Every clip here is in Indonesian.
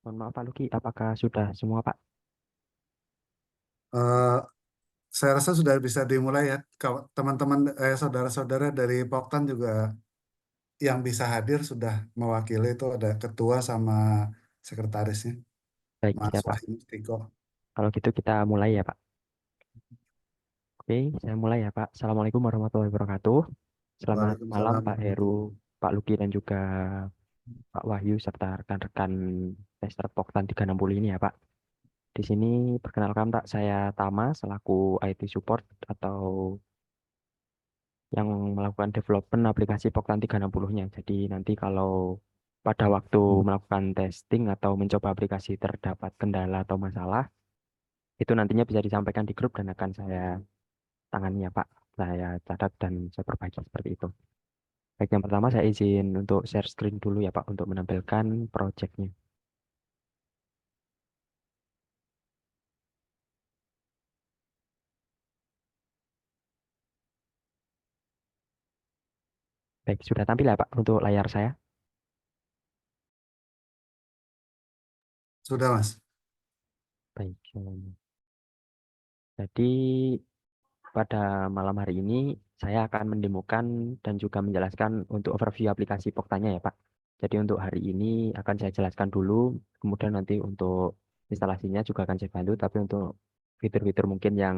Mohon maaf Pak Luki, apakah sudah semua Pak? Eh, saya rasa sudah bisa dimulai ya. Teman-teman, saudara-saudara dari Poktan juga yang bisa hadir sudah mewakili itu ada ketua sama sekretarisnya, Baik Mas ya Pak. Wahyu Tiko. Kalau gitu kita mulai ya Pak. Oke, saya mulai ya Pak. Assalamualaikum warahmatullahi wabarakatuh. Selamat malam Waalaikumsalam Pak Heru, warahmatullahi Pak Luki dan juga Pak Wahyu serta rekan-rekan tester Poktan 360 ini ya Pak. Di sini perkenalkan Pak, saya Tama selaku IT support atau yang melakukan development aplikasi Poktan 360-nya. Jadi nanti kalau pada waktu melakukan testing atau mencoba aplikasi terdapat kendala atau masalah, itu nantinya bisa disampaikan di grup dan akan saya tangani ya Pak. Saya catat dan saya perbaiki seperti itu. Baik, yang pertama saya izin untuk share screen dulu ya Pak untuk menampilkan projectnya. Baik, sudah tampil ya Pak untuk layar saya. Sudah, Mas. Baik, jadi pada malam hari ini saya akan mendemokan dan juga menjelaskan untuk overview aplikasi Poktanya ya Pak. Jadi untuk hari ini akan saya jelaskan dulu, kemudian nanti untuk instalasinya juga akan saya bantu, tapi untuk fitur-fitur mungkin yang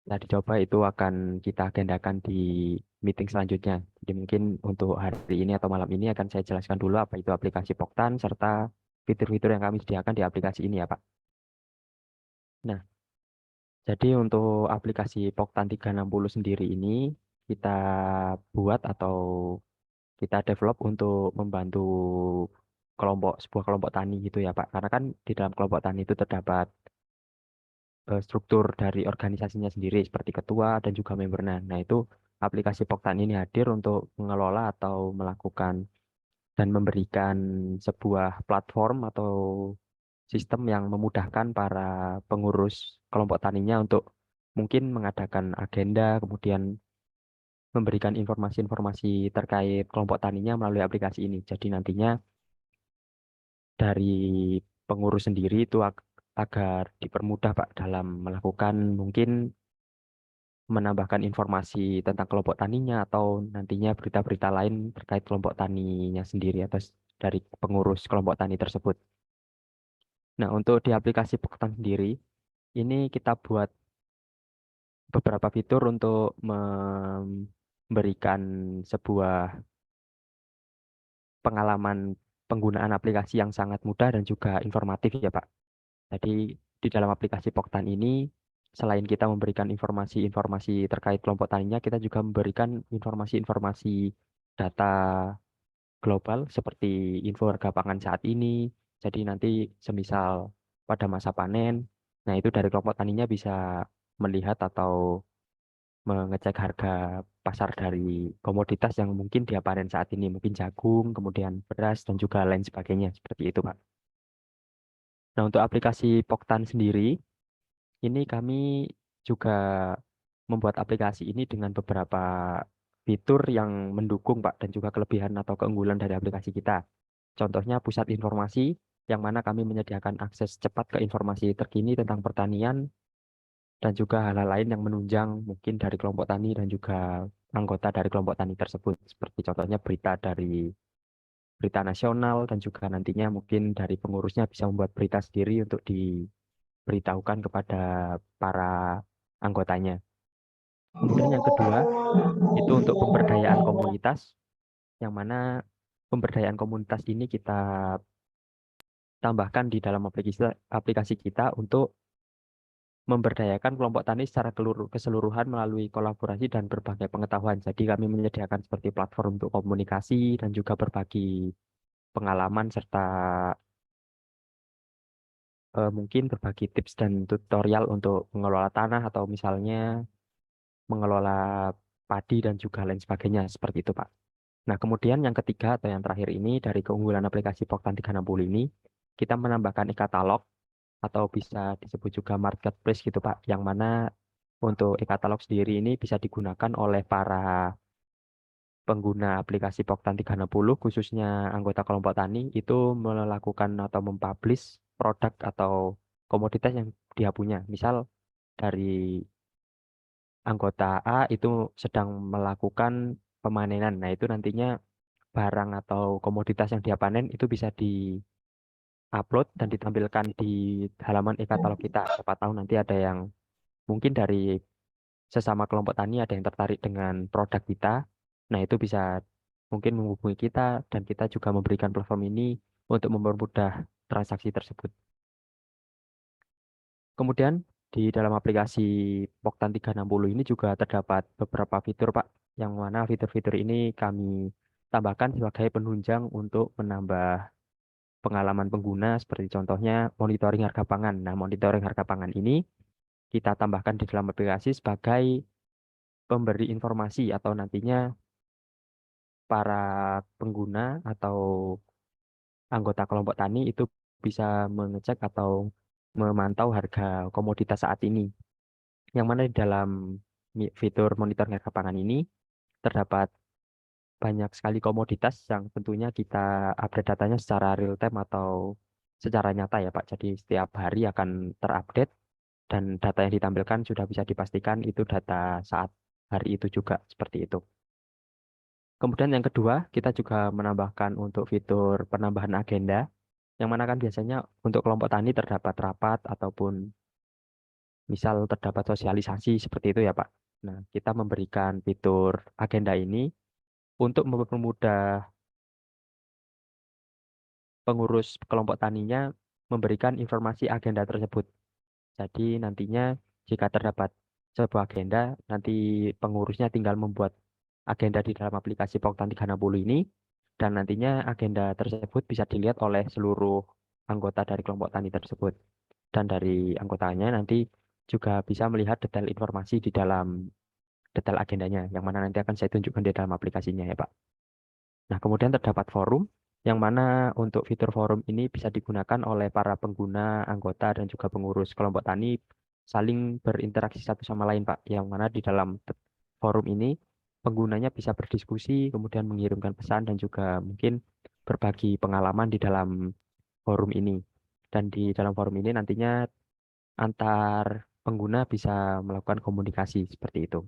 nah, dicoba itu akan kita agendakan di meeting selanjutnya. Jadi mungkin untuk hari ini atau malam ini akan saya jelaskan dulu apa itu aplikasi Poktan serta fitur-fitur yang kami sediakan di aplikasi ini ya Pak. Nah, jadi untuk aplikasi Poktan 360 sendiri ini kita buat atau kita develop untuk membantu sebuah kelompok tani gitu ya Pak. Karena kan di dalam kelompok tani itu terdapat struktur dari organisasinya sendiri seperti ketua dan juga membernya. Nah, itu aplikasi Poktan ini hadir untuk mengelola atau melakukan dan memberikan sebuah platform atau sistem yang memudahkan para pengurus kelompok taninya untuk mungkin mengadakan agenda, kemudian memberikan informasi-informasi terkait kelompok taninya melalui aplikasi ini. Jadi nantinya dari pengurus sendiri itu agar dipermudah Pak dalam melakukan mungkin menambahkan informasi tentang kelompok taninya atau nantinya berita-berita lain terkait kelompok taninya sendiri atau dari pengurus kelompok tani tersebut. Nah, untuk di aplikasi Poktan sendiri, ini kita buat beberapa fitur untuk memberikan sebuah pengalaman penggunaan aplikasi yang sangat mudah dan juga informatif ya Pak. Jadi di dalam aplikasi Poktan ini, selain kita memberikan informasi-informasi terkait kelompok taninya, kita juga memberikan informasi-informasi data global seperti info harga pangan saat ini. Jadi nanti semisal pada masa panen, nah itu dari kelompok taninya bisa melihat atau mengecek harga pasar dari komoditas yang mungkin dia panen saat ini, mungkin jagung, kemudian beras, dan juga lain sebagainya. Seperti itu, Pak. Nah, untuk aplikasi Poktan sendiri, ini kami juga membuat aplikasi ini dengan beberapa fitur yang mendukung, Pak, dan juga kelebihan atau keunggulan dari aplikasi kita. Contohnya pusat informasi, yang mana kami menyediakan akses cepat ke informasi terkini tentang pertanian dan juga hal-hal lain yang menunjang mungkin dari kelompok tani dan juga anggota dari kelompok tani tersebut. Seperti contohnya berita dari berita nasional dan juga nantinya mungkin dari pengurusnya bisa membuat berita sendiri untuk diberitahukan kepada para anggotanya. Kemudian yang kedua, itu untuk pemberdayaan komunitas, yang mana pemberdayaan komunitas ini kita tambahkan di dalam aplikasi kita untuk memberdayakan kelompok tani secara keseluruhan melalui kolaborasi dan berbagai pengetahuan. Jadi kami menyediakan seperti platform untuk komunikasi dan juga berbagi pengalaman serta mungkin berbagi tips dan tutorial untuk mengelola tanah atau misalnya mengelola padi dan juga lain sebagainya seperti itu, Pak. Nah, kemudian yang ketiga atau yang terakhir ini dari keunggulan aplikasi Poktan 360 ini, kita menambahkan e-katalog atau bisa disebut juga marketplace gitu, Pak, yang mana untuk e-katalog sendiri ini bisa digunakan oleh para pengguna aplikasi Poktan 360, khususnya anggota kelompok tani, itu melakukan atau mempublish produk atau komoditas yang dia punya. Misal dari anggota A itu sedang melakukan pemanenan. Nah, itu nantinya barang atau komoditas yang dia panen itu bisa di-upload dan ditampilkan di halaman e-katalog kita. Siapa tahu nanti ada yang mungkin dari sesama kelompok tani ada yang tertarik dengan produk kita. Nah, itu bisa mungkin menghubungi kita dan kita juga memberikan platform ini untuk mempermudah transaksi tersebut. Kemudian di dalam aplikasi Poktan 360 ini juga terdapat beberapa fitur, Pak, yang mana fitur-fitur ini kami tambahkan sebagai penunjang untuk menambah pengalaman pengguna, seperti contohnya monitoring harga pangan. Nah, monitoring harga pangan ini kita tambahkan di dalam aplikasi sebagai pemberi informasi atau nantinya para pengguna atau anggota kelompok tani itu bisa mengecek atau memantau harga komoditas saat ini. Yang mana di dalam fitur monitoring harga pangan ini terdapat banyak sekali komoditas yang tentunya kita update datanya secara real time atau secara nyata ya Pak. Jadi setiap hari akan terupdate dan data yang ditampilkan sudah bisa dipastikan itu data saat hari itu juga seperti itu. Kemudian yang kedua, kita juga menambahkan untuk fitur penambahan agenda, yang mana kan biasanya untuk kelompok tani terdapat rapat ataupun misal terdapat sosialisasi seperti itu ya Pak. Nah, kita memberikan fitur agenda ini untuk mempermudah pengurus kelompok taninya memberikan informasi agenda tersebut. Jadi nantinya jika terdapat sebuah agenda, nanti pengurusnya tinggal membuat agenda di dalam aplikasi Poktan 360 ini, dan nantinya agenda tersebut bisa dilihat oleh seluruh anggota dari kelompok tani tersebut. Dan dari anggotanya nanti juga bisa melihat detail informasi di dalam detail agendanya, yang mana nanti akan saya tunjukkan di dalam aplikasinya ya Pak. Nah, kemudian terdapat forum, yang mana untuk fitur forum ini bisa digunakan oleh para pengguna, anggota, dan juga pengurus kelompok tani saling berinteraksi satu sama lain, Pak. Yang mana di dalam forum ini, penggunanya bisa berdiskusi, kemudian mengirimkan pesan, dan juga mungkin berbagi pengalaman di dalam forum ini. Dan di dalam forum ini nantinya antar pengguna bisa melakukan komunikasi seperti itu.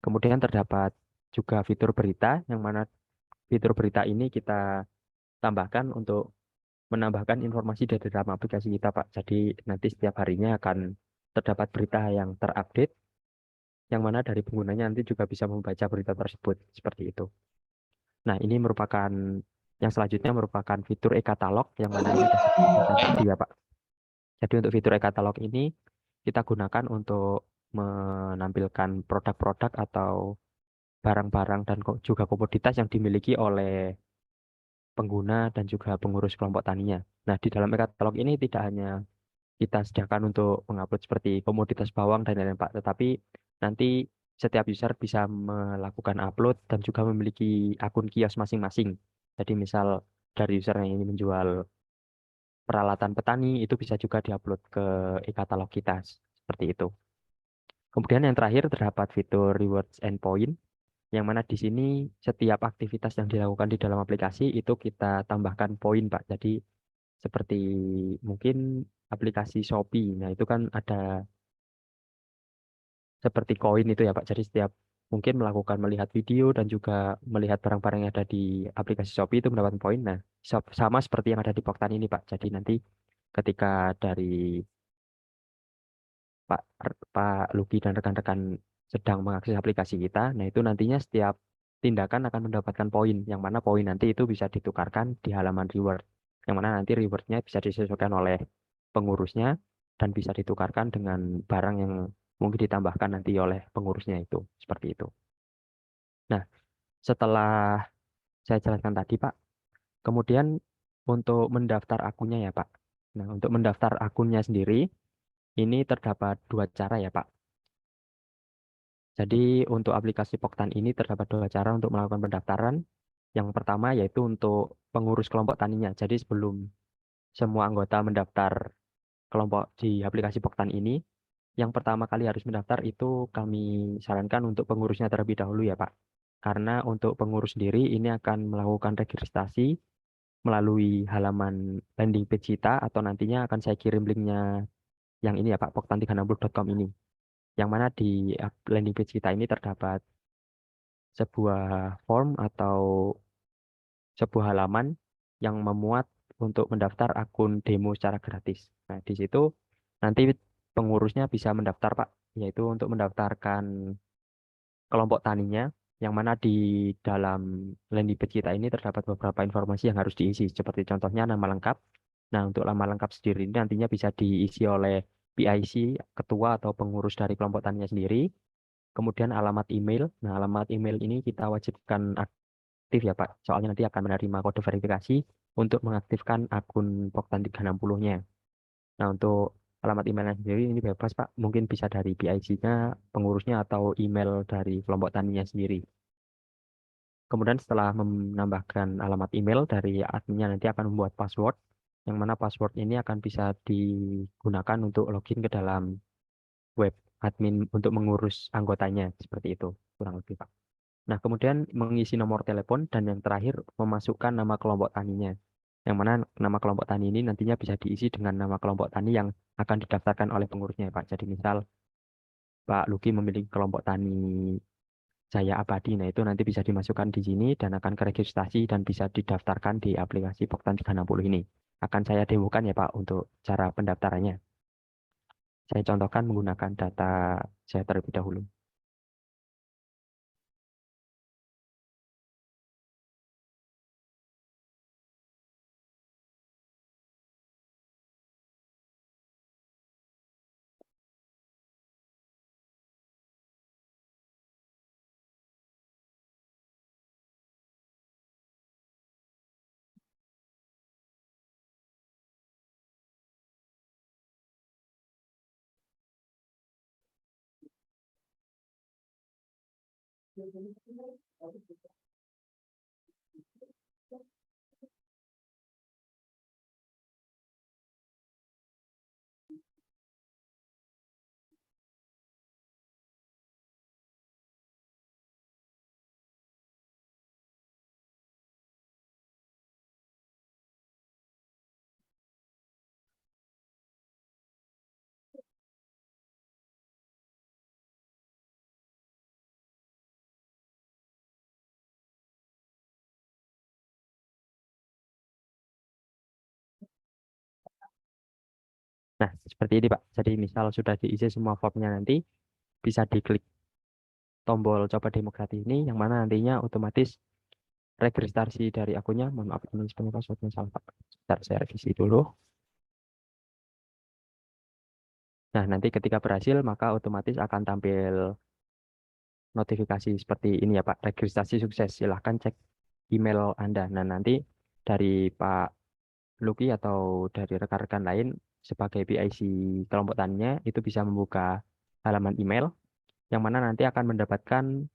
Kemudian terdapat juga fitur berita, yang mana fitur berita ini kita tambahkan untuk menambahkan informasi dari dalam aplikasi kita, Pak. Jadi nanti setiap harinya akan terdapat berita yang terupdate, yang mana dari penggunanya nanti juga bisa membaca berita tersebut, seperti itu. Nah, ini merupakan yang selanjutnya merupakan fitur e-katalog, yang mana ini sudah saya sebutkan tadi ya, Pak. Jadi untuk fitur e-katalog ini kita gunakan untuk menampilkan produk-produk atau barang-barang dan juga komoditas yang dimiliki oleh pengguna dan juga pengurus kelompok taninya. Nah, di dalam e-katalog ini tidak hanya kita sediakan untuk mengupload seperti komoditas bawang dan lain-lain Pak, tetapi nanti setiap user bisa melakukan upload dan juga memiliki akun kios masing-masing. Jadi misal dari user yang ingin menjual peralatan petani itu bisa juga diupload ke e-katalog kita seperti itu. Kemudian yang terakhir terdapat fitur rewards and point, yang mana di sini setiap aktivitas yang dilakukan di dalam aplikasi itu kita tambahkan poin, Pak. Jadi seperti mungkin aplikasi Shopee. Nah, itu kan ada seperti koin itu ya, Pak. Jadi setiap mungkin melakukan melihat video dan juga melihat barang-barang yang ada di aplikasi Shopee itu mendapatkan poin. Nah, sama seperti yang ada di Poktan ini, Pak. Jadi nanti ketika dari Pak Luki dan rekan-rekan sedang mengakses aplikasi kita, nah itu nantinya setiap tindakan akan mendapatkan poin, yang mana poin nanti itu bisa ditukarkan di halaman reward, yang mana nanti rewardnya bisa disesuaikan oleh pengurusnya dan bisa ditukarkan dengan barang yang mungkin ditambahkan nanti oleh pengurusnya itu, seperti itu. Nah, setelah saya jelaskan tadi, Pak, kemudian untuk mendaftar akunnya ya, Pak. Nah, untuk mendaftar akunnya sendiri, ini terdapat dua cara ya, Pak. Jadi untuk aplikasi Poktan ini terdapat dua cara untuk melakukan pendaftaran. Yang pertama yaitu untuk pengurus kelompok taninya. Jadi sebelum semua anggota mendaftar kelompok di aplikasi Poktan ini, yang pertama kali harus mendaftar itu kami sarankan untuk pengurusnya terlebih dahulu ya Pak. Karena untuk pengurus sendiri ini akan melakukan registrasi melalui halaman landing page kita atau nantinya akan saya kirim linknya yang ini ya Pak, poktan360.com ini. Yang mana di landing page kita ini terdapat sebuah form atau sebuah halaman yang memuat untuk mendaftar akun demo secara gratis. Nah, di situ nanti pengurusnya bisa mendaftar Pak, yaitu untuk mendaftarkan kelompok taninya, yang mana di dalam landing page kita ini terdapat beberapa informasi yang harus diisi, seperti contohnya nama lengkap. Nah, untuk nama lengkap sendiri ini nantinya bisa diisi oleh PIC, ketua atau pengurus dari kelompok taninya sendiri. Kemudian alamat email. Nah, alamat email ini kita wajibkan aktif ya Pak, soalnya nanti akan menerima kode verifikasi untuk mengaktifkan akun Poktan 360-nya. Nah, untuk alamat emailnya sendiri ini bebas, Pak. Mungkin bisa dari PIC-nya, pengurusnya, atau email dari kelompok taninya sendiri. Kemudian setelah menambahkan alamat email dari adminnya nanti akan membuat password, yang mana password ini akan bisa digunakan untuk login ke dalam web admin untuk mengurus anggotanya, seperti itu, kurang lebih, Pak. Nah, kemudian mengisi nomor telepon dan yang terakhir memasukkan nama kelompok taninya. Yang mana nama kelompok tani ini nantinya bisa diisi dengan nama kelompok tani yang akan didaftarkan oleh pengurusnya, Pak. Jadi misal Pak Luki memiliki kelompok tani Jaya Abadi, nah itu nanti bisa dimasukkan di sini dan akan keregistrasi dan bisa didaftarkan di aplikasi Poktan 360 ini. Akan saya demokan ya Pak untuk cara pendaftarannya. Saya contohkan menggunakan data saya terlebih dahulu. Nah, seperti ini Pak. Jadi misal sudah diisi semua formnya nanti, bisa diklik tombol coba demo gratis ini, yang mana nantinya otomatis registrasi dari akunnya. Mohon maaf, ini sebenarnya passwordnya salah Pak. Bentar, saya revisi dulu. Nah, nanti ketika berhasil, maka otomatis akan tampil notifikasi seperti ini ya Pak, registrasi sukses. Silahkan cek email Anda. Nah, nanti dari Pak Luki atau dari rekan-rekan lain sebagai PIC kelompok taninya itu bisa membuka halaman email yang mana nanti akan mendapatkan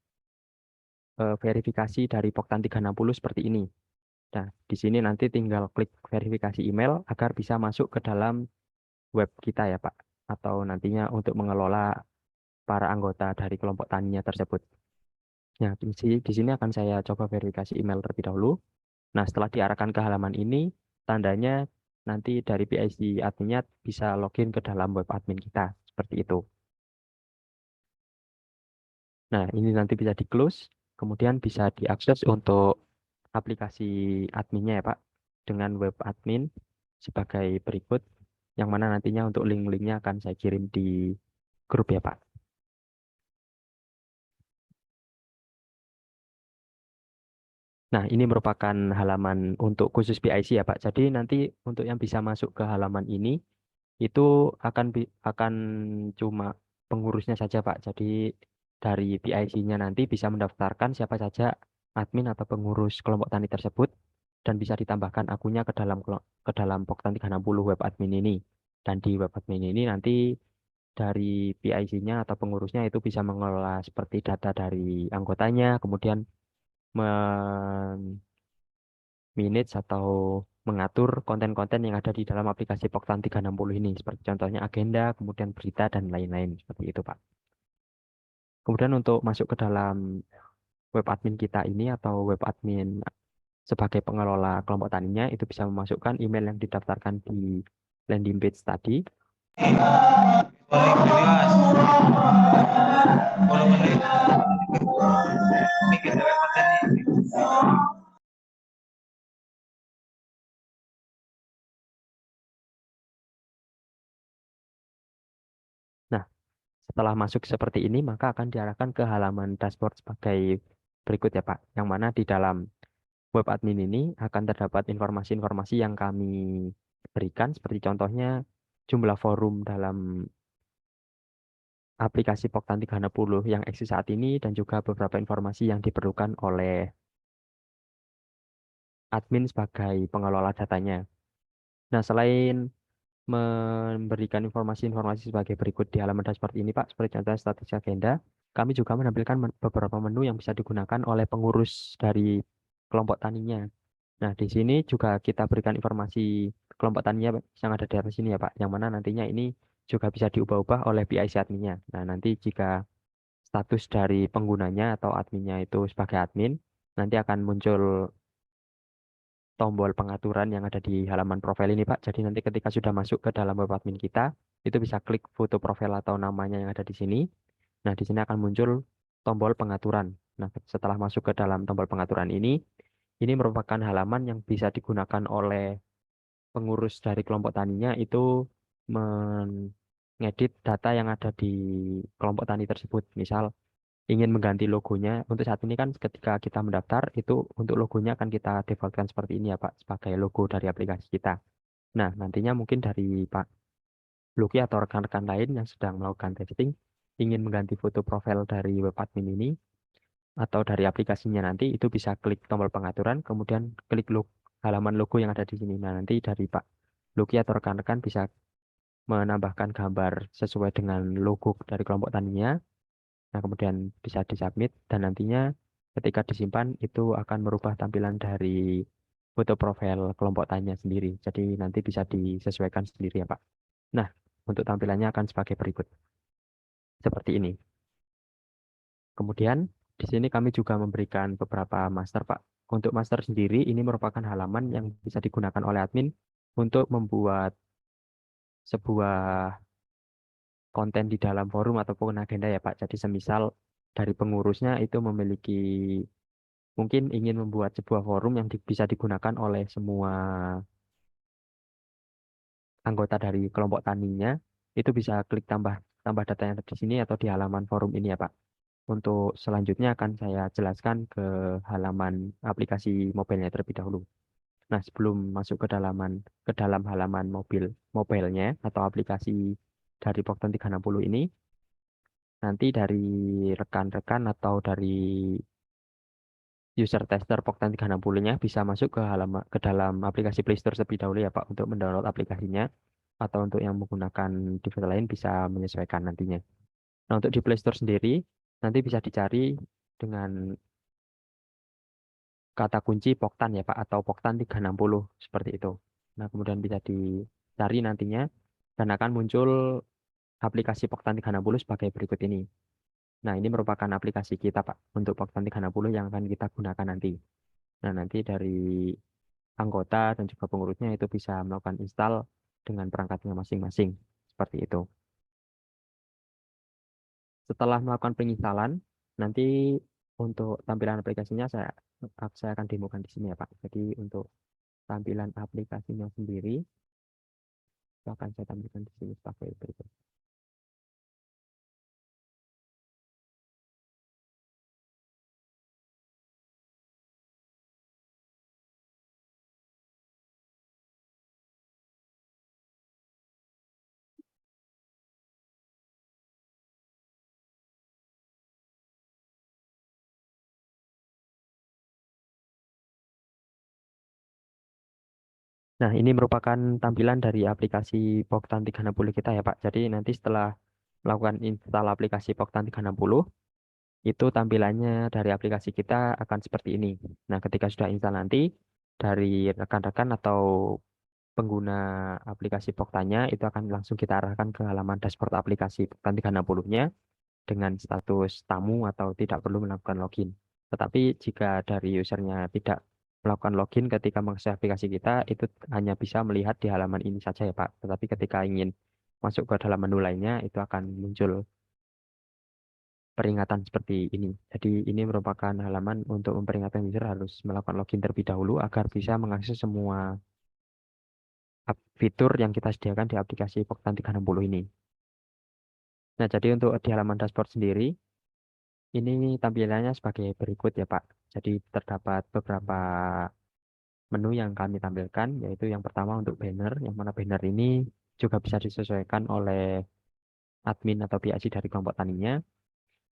verifikasi dari Poktan 360 seperti ini. Nah, di sini nanti tinggal klik verifikasi email agar bisa masuk ke dalam web kita ya Pak, atau nantinya untuk mengelola para anggota dari kelompok taninya tersebut. Nah, di sini akan saya coba verifikasi email terlebih dahulu. Nah, setelah diarahkan ke halaman ini, tandanya nanti dari PIC adminnya bisa login ke dalam web admin kita. Seperti itu. Nah, ini nanti bisa di-close, kemudian bisa diakses untuk aplikasi adminnya ya, Pak, dengan web admin sebagai berikut, yang mana nantinya untuk link-linknya akan saya kirim di grup ya, Pak. Nah, ini merupakan halaman untuk khusus PIC ya, Pak. Jadi nanti untuk yang bisa masuk ke halaman ini itu akan cuma pengurusnya saja, Pak. Jadi dari PIC-nya nanti bisa mendaftarkan siapa saja admin atau pengurus kelompok tani tersebut dan bisa ditambahkan akunnya ke dalam Poktan 360 web admin ini. Dan di web admin ini nanti dari PIC-nya atau pengurusnya itu bisa mengelola seperti data dari anggotanya, kemudian manage atau mengatur konten-konten yang ada di dalam aplikasi Poktan 360 ini, seperti contohnya agenda, kemudian berita, dan lain-lain, seperti itu, Pak. Kemudian untuk masuk ke dalam web admin kita ini atau web admin sebagai pengelola kelompok taninya itu bisa memasukkan email yang didaftarkan di landing page tadi. Boleh bebas 10 menit. Ini kita konten nih. Nah, setelah masuk seperti ini, maka akan diarahkan ke halaman dashboard sebagai berikut ya Pak, yang mana di dalam web admin ini akan terdapat informasi-informasi yang kami berikan, seperti contohnya jumlah forum dalam aplikasi Poktan 360 yang eksis saat ini, dan juga beberapa informasi yang diperlukan oleh admin sebagai pengelola datanya. Nah, selain memberikan informasi-informasi sebagai berikut di halaman dashboard ini, Pak, seperti contohnya status agenda, kami juga menampilkan beberapa menu yang bisa digunakan oleh pengurus dari kelompok taninya. Nah, di sini juga kita berikan informasi kelompok taninya yang ada di atas sini ya, Pak, yang mana nantinya ini juga bisa diubah-ubah oleh PIC adminnya. Nah, nanti jika status dari penggunanya atau adminnya itu sebagai admin, nanti akan muncul tombol pengaturan yang ada di halaman profil ini, Pak. Jadi nanti ketika sudah masuk ke dalam web admin kita, itu bisa klik foto profil atau namanya yang ada di sini. Nah, di sini akan muncul tombol pengaturan. Nah, setelah masuk ke dalam tombol pengaturan ini merupakan halaman yang bisa digunakan oleh pengurus dari kelompok taninya itu mengedit data yang ada di kelompok tani tersebut. Misal ingin mengganti logonya, untuk saat ini kan ketika kita mendaftar itu untuk logonya akan kita defaultkan seperti ini ya Pak, sebagai logo dari aplikasi kita. Nah, nantinya mungkin dari Pak Luki atau rekan-rekan lain yang sedang melakukan testing ingin mengganti foto profil dari web admin ini atau dari aplikasinya, nanti itu bisa klik tombol pengaturan, kemudian klik halaman logo yang ada di sini. Nah, nanti dari Pak Luki atau rekan-rekan bisa menambahkan gambar sesuai dengan logo dari kelompok taninya. Nah, kemudian bisa disubmit dan nantinya ketika disimpan itu akan merubah tampilan dari foto profil kelompok tanya sendiri. Jadi nanti bisa disesuaikan sendiri ya, Pak. Nah, untuk tampilannya akan sebagai berikut. Seperti ini. Kemudian di sini kami juga memberikan beberapa master, Pak. Untuk master sendiri ini merupakan halaman yang bisa digunakan oleh admin untuk membuat sebuah konten di dalam forum ataupun agenda ya Pak. Jadi semisal dari pengurusnya itu memiliki mungkin ingin membuat sebuah forum yang bisa digunakan oleh semua anggota dari kelompok taninya, itu bisa klik tambah tambah data yang ada di sini atau di halaman forum ini ya Pak. Untuk selanjutnya akan saya jelaskan ke halaman aplikasi mobilenya terlebih dahulu. Nah, sebelum masuk ke dalam halaman mobilnya atau aplikasi dari Pokton 360 ini, nanti dari rekan-rekan atau dari user tester Poktan 360-nya bisa masuk ke dalam aplikasi Play Store terlebih dahulu ya Pak untuk mendownload aplikasinya, atau untuk yang menggunakan device lain bisa menyesuaikan nantinya. Nah, untuk di Play Store sendiri nanti bisa dicari dengan kata kunci Poktan ya Pak atau Poktan 360 seperti itu. Nah, kemudian bisa dicari nantinya dan akan muncul aplikasi Poktan 360 sebagai berikut ini. Nah, ini merupakan aplikasi kita Pak untuk Poktan 360 yang akan kita gunakan nanti. Nah, nanti dari anggota dan juga pengurusnya itu bisa melakukan install dengan perangkatnya masing-masing. Seperti itu. Setelah melakukan penginstalan, nanti untuk tampilan aplikasinya saya akan demokan di sini ya Pak. Jadi untuk tampilan aplikasinya sendiri itu akan saya tampilkan di sini sebagai berikut. Nah, ini merupakan tampilan dari aplikasi Poktan 360 kita ya Pak. Jadi nanti setelah melakukan install aplikasi Poktan 360, itu tampilannya dari aplikasi kita akan seperti ini. Nah, ketika sudah install nanti, dari rekan-rekan atau pengguna aplikasi Poktanya itu akan langsung kita arahkan ke halaman dashboard aplikasi Poktan 360-nya dengan status tamu atau tidak perlu melakukan login. Tetapi jika dari usernya tidak melakukan login ketika mengakses aplikasi kita, itu hanya bisa melihat di halaman ini saja ya Pak. Tetapi ketika ingin masuk ke dalam menu lainnya, itu akan muncul peringatan seperti ini. Jadi ini merupakan halaman untuk memperingatkan user harus melakukan login terlebih dahulu agar bisa mengakses semua fitur yang kita sediakan di aplikasi Poktan 360 ini. Nah, jadi untuk di halaman dashboard sendiri, ini tampilannya sebagai berikut ya Pak. Jadi terdapat beberapa menu yang kami tampilkan, yaitu yang pertama untuk banner, yang mana banner ini juga bisa disesuaikan oleh admin atau PIC dari kelompok taninya,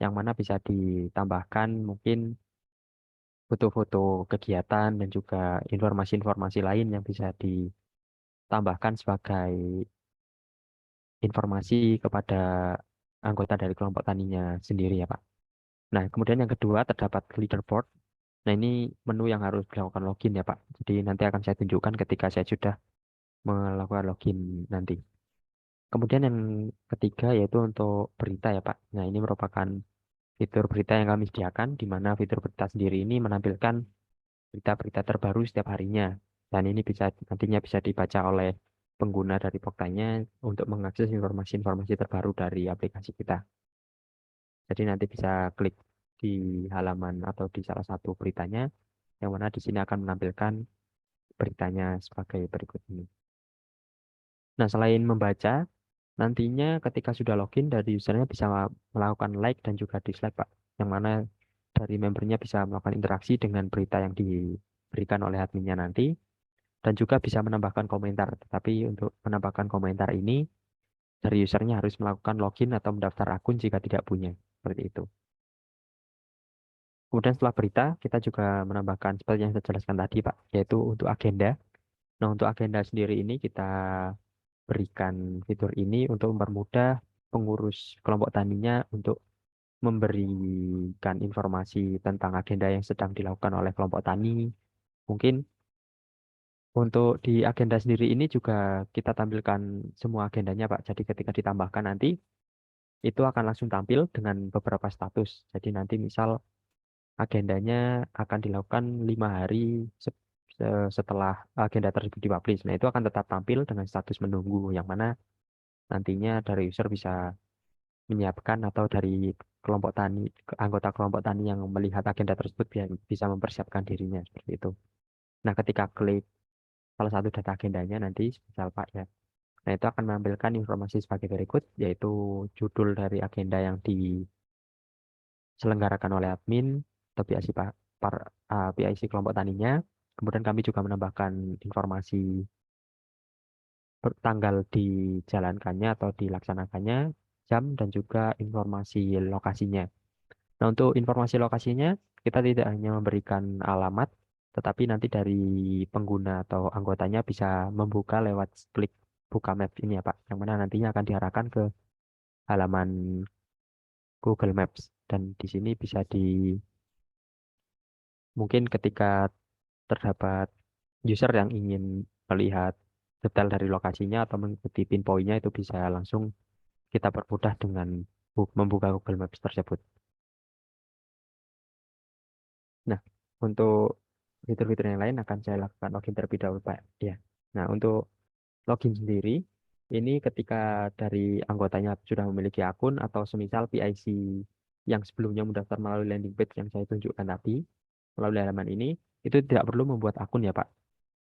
yang mana bisa ditambahkan mungkin foto-foto kegiatan dan juga informasi-informasi lain yang bisa ditambahkan sebagai informasi kepada anggota dari kelompok taninya sendiri ya Pak. Nah, kemudian yang kedua terdapat leaderboard. Nah, ini menu yang harus dilakukan login ya Pak. Jadi nanti akan saya tunjukkan ketika saya sudah melakukan login nanti. Kemudian yang ketiga yaitu untuk berita ya Pak. Nah, ini merupakan fitur berita yang kami sediakan, di mana fitur berita sendiri ini menampilkan berita-berita terbaru setiap harinya. Dan ini bisa nantinya bisa dibaca oleh pengguna dari Poktanya untuk mengakses informasi-informasi terbaru dari aplikasi kita. Jadi nanti bisa klik di halaman atau di salah satu beritanya, yang mana di sini akan menampilkan beritanya sebagai berikut ini. Nah, selain membaca, nantinya ketika sudah login dari usernya bisa melakukan like dan juga dislike, Pak. Yang mana dari membernya bisa melakukan interaksi dengan berita yang diberikan oleh adminnya nanti, dan juga bisa menambahkan komentar. Tetapi untuk menambahkan komentar ini, dari usernya harus melakukan login atau mendaftar akun jika tidak punya. Seperti itu. Kemudian setelah berita, kita juga menambahkan seperti yang saya jelaskan tadi, Pak, yaitu untuk agenda. Nah, untuk agenda sendiri ini kita berikan fitur ini untuk mempermudah pengurus kelompok taninya untuk memberikan informasi tentang agenda yang sedang dilakukan oleh kelompok tani. Mungkin untuk di agenda sendiri ini juga kita tampilkan semua agendanya, Pak. Jadi ketika ditambahkan nanti, itu akan langsung tampil dengan beberapa status. Jadi nanti misal agendanya akan dilakukan 5 hari setelah agenda tersebut dipublish. Nah, itu akan tetap tampil dengan status menunggu, yang mana nantinya dari user bisa menyiapkan atau dari kelompok tani, anggota kelompok tani yang melihat agenda tersebut biar bisa mempersiapkan dirinya seperti itu. Nah, ketika klik salah satu data agendanya nanti, misal Pak ya, nah itu akan menampilkan informasi sebagai berikut, yaitu judul dari agenda yang diselenggarakan oleh admin atau PIC, PIC kelompok taninya. Kemudian kami juga menambahkan informasi tanggal dijalankannya atau dilaksanakannya, jam, dan juga informasi lokasinya. Nah, untuk informasi lokasinya, kita tidak hanya memberikan alamat, tetapi nanti dari pengguna atau anggotanya bisa membuka lewat klik buka map ini ya Pak, yang mana nantinya akan diarahkan ke halaman Google Maps. Dan di sini bisa mungkin ketika terdapat user yang ingin melihat detail dari lokasinya atau mengikuti pinpointnya, itu bisa langsung kita permudah dengan membuka Google Maps tersebut. Nah, untuk fitur-fitur yang lain akan saya lakukan login terlebih dahulu, Pak. Ya. Nah, untuk login sendiri, ini ketika dari anggotanya sudah memiliki akun atau semisal PIC yang sebelumnya mendaftar melalui landing page yang saya tunjukkan tadi, melalui halaman ini, itu tidak perlu membuat akun ya, Pak.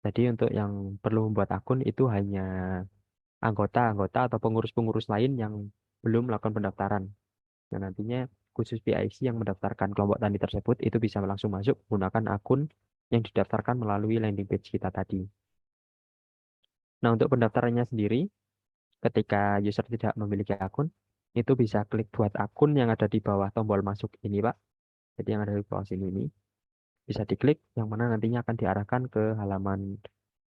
Jadi untuk yang perlu membuat akun itu hanya anggota-anggota atau pengurus-pengurus lain yang belum melakukan pendaftaran. Nah, nantinya khusus PIC yang mendaftarkan kelompok tani tersebut itu bisa langsung masuk menggunakan akun yang didaftarkan melalui landing page kita tadi. Nah, untuk pendaftarannya sendiri, ketika user tidak memiliki akun, itu bisa klik buat akun yang ada di bawah tombol masuk ini, Pak. Jadi yang ada di bawah sini ini bisa diklik, yang mana nantinya akan diarahkan ke halaman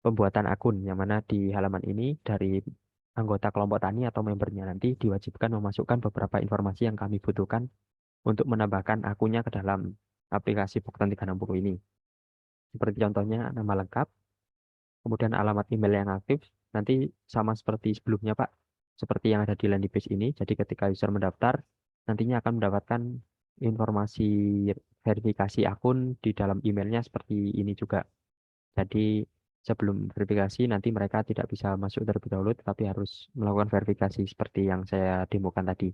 pembuatan akun, yang mana di halaman ini dari anggota kelompok tani atau membernya nanti diwajibkan memasukkan beberapa informasi yang kami butuhkan untuk menambahkan akunnya ke dalam aplikasi Poktan 360 ini. Seperti contohnya nama lengkap, kemudian alamat email yang aktif, nanti sama seperti sebelumnya Pak, seperti yang ada di landing page ini. Jadi ketika user mendaftar, nantinya akan mendapatkan informasi verifikasi akun di dalam emailnya seperti ini juga. Jadi sebelum verifikasi nanti mereka tidak bisa masuk terlebih dahulu, tetapi harus melakukan verifikasi seperti yang saya demokan tadi.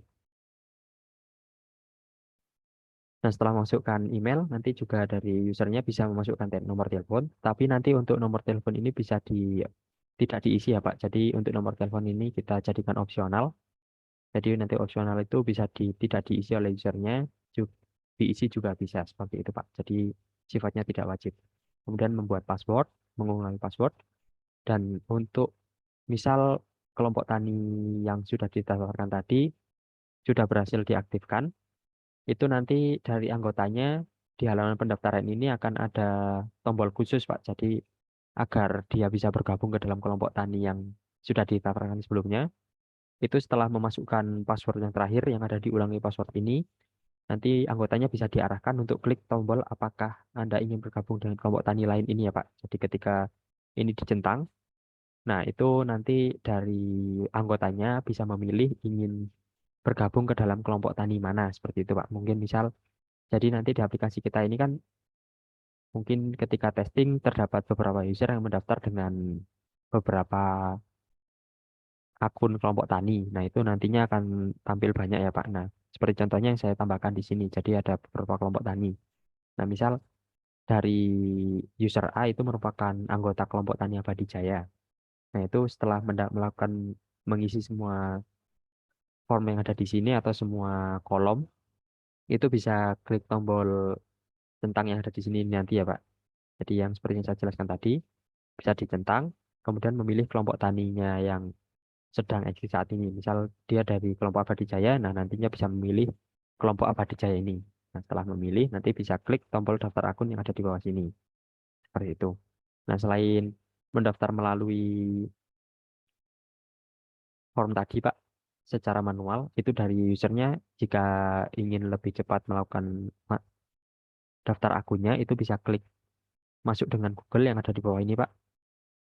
Nah, setelah masukkan email, nanti juga dari usernya bisa memasukkan nomor telepon, tapi nanti untuk nomor telepon ini bisa tidak diisi ya Pak. Jadi untuk nomor telepon ini kita jadikan opsional. Jadi nanti opsional itu bisa tidak diisi oleh usernya, diisi juga bisa seperti itu Pak. Jadi sifatnya tidak wajib. Kemudian membuat password, mengulangi password, dan untuk misal kelompok tani yang sudah ditawarkan tadi sudah berhasil diaktifkan, itu nanti dari anggotanya di halaman pendaftaran ini akan ada tombol khusus Pak. Jadi agar dia bisa bergabung ke dalam kelompok tani yang sudah ditawarkan sebelumnya, itu setelah memasukkan password yang terakhir yang ada diulangi password ini, nanti anggotanya bisa diarahkan untuk klik tombol apakah Anda ingin bergabung dengan kelompok tani lain ini ya Pak. Jadi ketika ini dicentang, nah itu nanti dari anggotanya bisa memilih ingin bergabung ke dalam kelompok tani mana seperti itu Pak. Mungkin misal jadi nanti di aplikasi kita ini kan mungkin ketika testing terdapat beberapa user yang mendaftar dengan beberapa akun kelompok tani. Nah, itu nantinya akan tampil banyak ya Pak. Nah, seperti contohnya yang saya tambahkan di sini. Jadi ada beberapa kelompok tani. Nah, misal dari user A itu merupakan anggota kelompok tani Abadi Jaya. Nah, itu setelah melakukan mengisi semua form yang ada di sini atau semua kolom, itu bisa klik tombol centang yang ada di sini nanti ya Pak. Jadi yang seperti yang saya jelaskan tadi, bisa dicentang, kemudian memilih kelompok taninya yang sedang eksis saat ini. Misal dia dari kelompok Abadi Jaya, nah nantinya bisa memilih kelompok Abadi Jaya ini. Nah, setelah memilih, nanti bisa klik tombol daftar akun yang ada di bawah sini. Seperti itu. Nah, selain mendaftar melalui form tadi, Pak, secara manual, itu dari usernya, jika ingin lebih cepat melakukan daftar akunnya, itu bisa klik masuk dengan Google yang ada di bawah ini, Pak.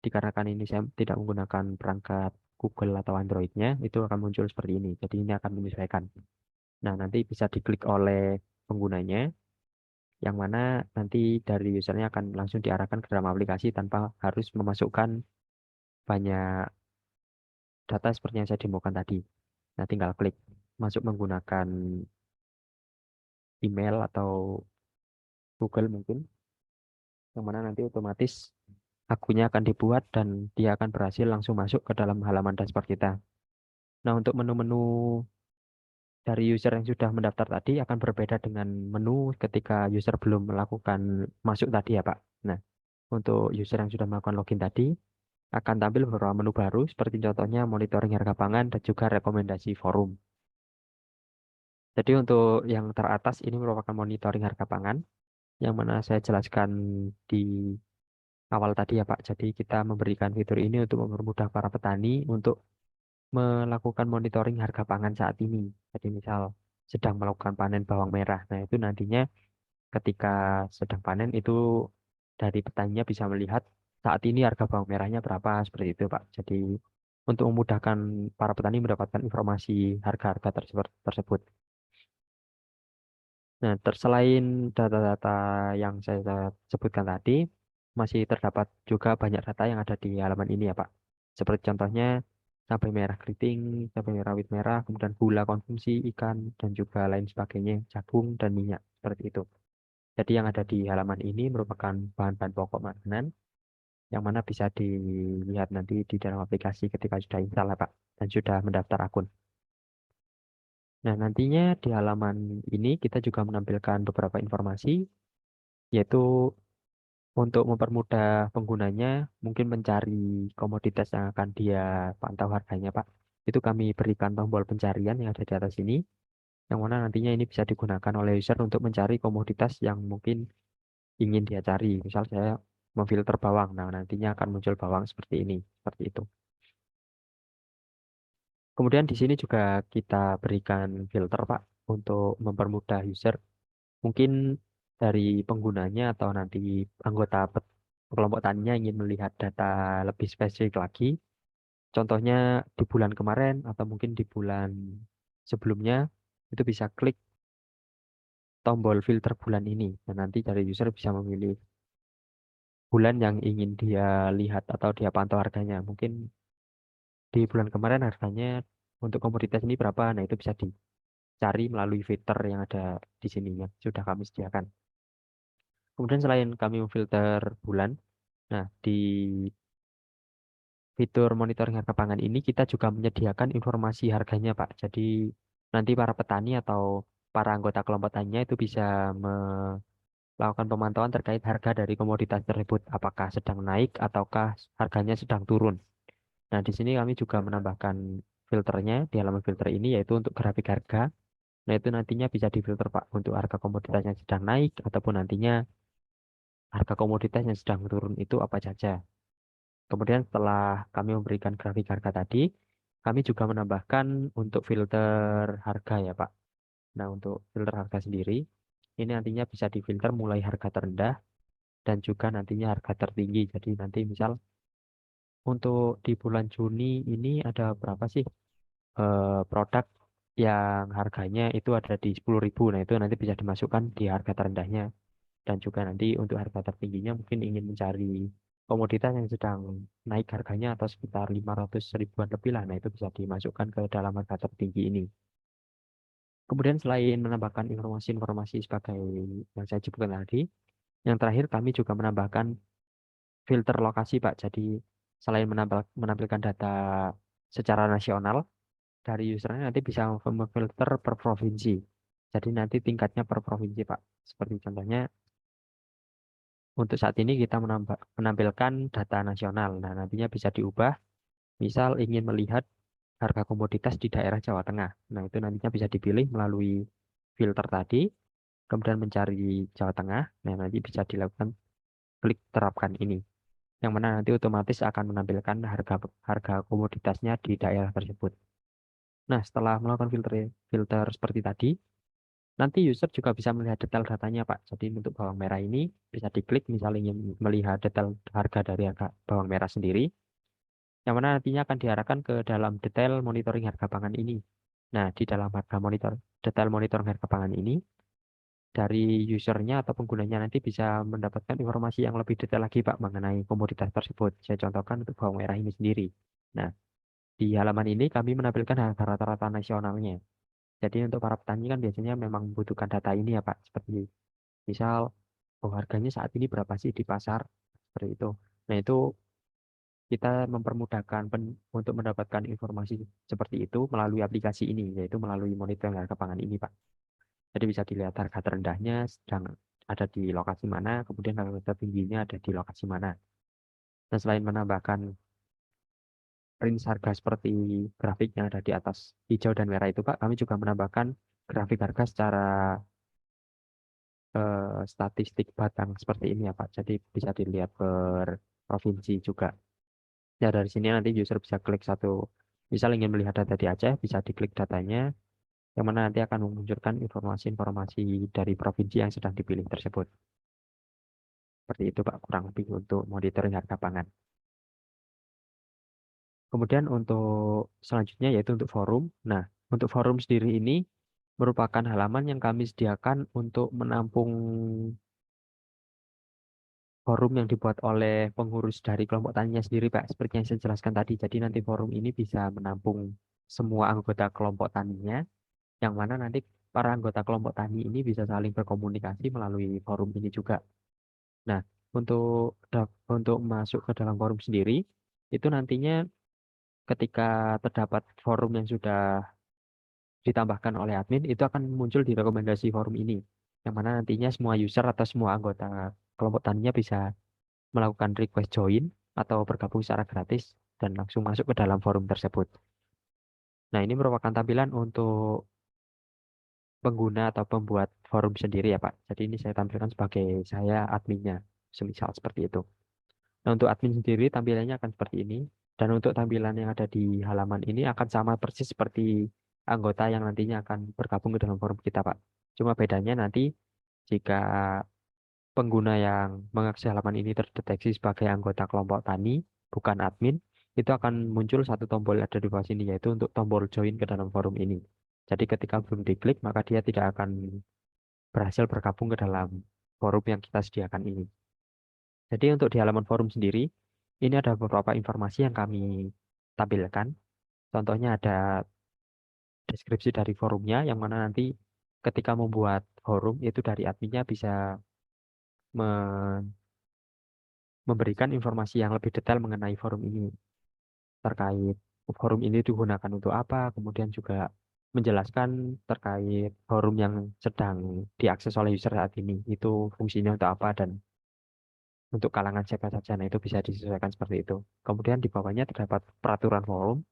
Dikarenakan ini saya tidak menggunakan perangkat Google atau Android-nya, itu akan muncul seperti ini. Jadi ini akan menyesuaikan. Nah, nanti bisa diklik oleh penggunanya, yang mana nanti dari usernya akan langsung diarahkan ke dalam aplikasi tanpa harus memasukkan banyak data seperti yang saya demokan tadi. Nah, tinggal klik masuk menggunakan email atau Google mungkin, yang mana nanti otomatis akunnya akan dibuat dan dia akan berhasil langsung masuk ke dalam halaman dashboard kita. Nah, untuk menu-menu dari user yang sudah mendaftar tadi akan berbeda dengan menu ketika user belum melakukan masuk tadi ya Pak. Nah, untuk user yang sudah melakukan login tadi akan tampil beberapa menu baru seperti contohnya monitoring harga pangan dan juga rekomendasi forum. Jadi untuk yang teratas ini merupakan monitoring harga pangan yang mana saya jelaskan di awal tadi ya Pak. Jadi kita memberikan fitur ini untuk mempermudah para petani untuk melakukan monitoring harga pangan saat ini. Jadi misal sedang melakukan panen bawang merah. Nah, itu nantinya ketika sedang panen itu dari petaninya bisa melihat saat ini harga bawang merahnya berapa seperti itu, Pak. Jadi untuk memudahkan para petani mendapatkan informasi harga-harga tersebut. Nah, selain data-data yang saya sebutkan tadi, masih terdapat juga banyak data yang ada di halaman ini ya, Pak. Seperti contohnya cabai merah keriting, cabai merah rawit merah, kemudian gula konsumsi, ikan, dan juga lain sebagainya, jagung, dan minyak, seperti itu. Jadi yang ada di halaman ini merupakan bahan-bahan pokok makanan, yang mana bisa dilihat nanti di dalam aplikasi ketika sudah install ya, Pak, dan sudah mendaftar akun. Nah, nantinya di halaman ini kita juga menampilkan beberapa informasi, yaitu untuk mempermudah penggunanya mungkin mencari komoditas yang akan dia pantau harganya, Pak. Itu kami berikan tombol pencarian yang ada di atas ini, yang mana nantinya ini bisa digunakan oleh user untuk mencari komoditas yang mungkin ingin dia cari. Misal saya memfilter bawang, nah nantinya akan muncul bawang seperti ini, seperti itu. Kemudian di sini juga kita berikan filter, Pak, untuk mempermudah user. Mungkin dari penggunanya atau nanti anggota kelompok taninya ingin melihat data lebih spesifik lagi. Contohnya di bulan kemarin atau mungkin di bulan sebelumnya, itu bisa klik tombol filter bulan ini. Dan nanti dari user bisa memilih bulan yang ingin dia lihat atau dia pantau harganya. Mungkin di bulan kemarin harganya untuk komoditas ini berapa. Nah, itu bisa dicari melalui filter yang ada di sini yang sudah kami sediakan. Kemudian selain kami memfilter bulan, nah di fitur monitoring harga pangan ini kita juga menyediakan informasi harganya, Pak. Jadi nanti para petani atau para anggota kelompok taninya itu bisa melakukan pemantauan terkait harga dari komoditas tersebut, apakah sedang naik ataukah harganya sedang turun. Nah, di sini kami juga menambahkan filternya di halaman filter ini yaitu untuk grafik harga. Nah, itu nantinya bisa difilter, Pak, untuk harga komoditas yang sedang naik ataupun nantinya harga komoditas yang sedang turun itu apa saja. Kemudian setelah kami memberikan grafik harga tadi, kami juga menambahkan untuk filter harga ya, Pak. Nah, untuk filter harga sendiri, ini nantinya bisa difilter mulai harga terendah dan juga nantinya harga tertinggi. Jadi nanti misal untuk di bulan Juni ini ada berapa sih produk yang harganya itu ada di 10.000. Nah, itu nanti bisa dimasukkan di harga terendahnya. Dan juga nanti untuk harga tertingginya mungkin ingin mencari komoditas yang sedang naik harganya atau sekitar 500 ribuan lebih lah. Nah, itu bisa dimasukkan ke dalam harga tertinggi ini. Kemudian selain menambahkan informasi-informasi sebagai yang saya sebutkan tadi, yang terakhir kami juga menambahkan filter lokasi, Pak. Jadi selain menampilkan data secara nasional, dari usernya nanti bisa memfilter per provinsi. Jadi nanti tingkatnya per provinsi, Pak. Seperti contohnya, untuk saat ini kita menampilkan data nasional. Nah, nantinya bisa diubah. Misal ingin melihat harga komoditas di daerah Jawa Tengah. Nah, itu nantinya bisa dipilih melalui filter tadi, kemudian mencari Jawa Tengah. Nah, nanti bisa dilakukan klik terapkan ini. Yang mana nanti otomatis akan menampilkan harga harga komoditasnya di daerah tersebut. Nah, setelah melakukan filter seperti tadi, nanti user juga bisa melihat detail datanya, Pak. Jadi untuk bawang merah ini bisa diklik misalnya ingin melihat detail harga dari harga bawang merah sendiri, yang mana nantinya akan diarahkan ke dalam detail monitoring harga pangan ini. Nah, di dalam detail monitoring harga pangan ini, dari usernya atau penggunanya nanti bisa mendapatkan informasi yang lebih detail lagi, Pak, mengenai komoditas tersebut. Saya contohkan untuk bawang merah ini sendiri. Nah, di halaman ini kami menampilkan harga rata-rata nasionalnya. Jadi untuk para petani kan biasanya memang membutuhkan data ini ya, Pak. Seperti misal, oh harganya saat ini berapa sih di pasar? Seperti itu. Nah, itu kita mempermudahkan untuk mendapatkan informasi seperti itu melalui aplikasi ini, yaitu melalui monitoring harga pangan ini, Pak. Jadi bisa dilihat harga terendahnya sedang ada di lokasi mana, kemudian harga tertingginya ada di lokasi mana. Dan selain menambahkan range harga seperti grafik yang ada di atas hijau dan merah itu, Pak, kami juga menambahkan grafik harga secara statistik batang seperti ini ya, Pak. Jadi bisa dilihat per provinsi juga. Ya, dari sini nanti user bisa klik satu, misal ingin melihat data di Aceh, bisa diklik datanya, yang mana nanti akan memunculkan informasi-informasi dari provinsi yang sedang dipilih tersebut. Seperti itu, Pak, kurang lebih untuk monitoring harga pangan. Kemudian untuk selanjutnya yaitu untuk forum. Nah, untuk forum sendiri ini merupakan halaman yang kami sediakan untuk menampung forum yang dibuat oleh pengurus dari kelompok taninya sendiri, Pak. Seperti yang saya jelaskan tadi. Jadi nanti forum ini bisa menampung semua anggota kelompok taninya, yang mana nanti para anggota kelompok tani ini bisa saling berkomunikasi melalui forum ini juga. Nah, untuk untuk masuk ke dalam forum sendiri, itu nantinya ketika terdapat forum yang sudah ditambahkan oleh admin, itu akan muncul di rekomendasi forum ini, yang mana nantinya semua user atau semua anggota kelompok taninya bisa melakukan request join atau bergabung secara gratis dan langsung masuk ke dalam forum tersebut. Nah, ini merupakan tampilan untuk pengguna atau pembuat forum sendiri ya, Pak. Jadi ini saya tampilkan sebagai saya adminnya, semisal seperti itu. Nah, untuk admin sendiri tampilannya akan seperti ini. Dan untuk tampilan yang ada di halaman ini akan sama persis seperti anggota yang nantinya akan bergabung ke dalam forum kita, Pak. Cuma bedanya nanti jika pengguna yang mengakses halaman ini terdeteksi sebagai anggota kelompok tani, bukan admin, itu akan muncul satu tombol ada di bawah sini, yaitu untuk tombol join ke dalam forum ini. Jadi ketika belum diklik, maka dia tidak akan berhasil bergabung ke dalam forum yang kita sediakan ini. Jadi untuk di halaman forum sendiri, ini ada beberapa informasi yang kami tampilkan. Contohnya ada deskripsi dari forumnya, yang mana nanti ketika membuat forum itu dari adminnya bisa memberikan informasi yang lebih detail mengenai forum ini, terkait forum ini digunakan untuk apa, kemudian juga menjelaskan terkait forum yang sedang diakses oleh user saat ini, itu fungsinya untuk apa dan untuk kalangan siapa saja. Nah, itu bisa disesuaikan seperti itu. Kemudian di bawahnya terdapat peraturan forum,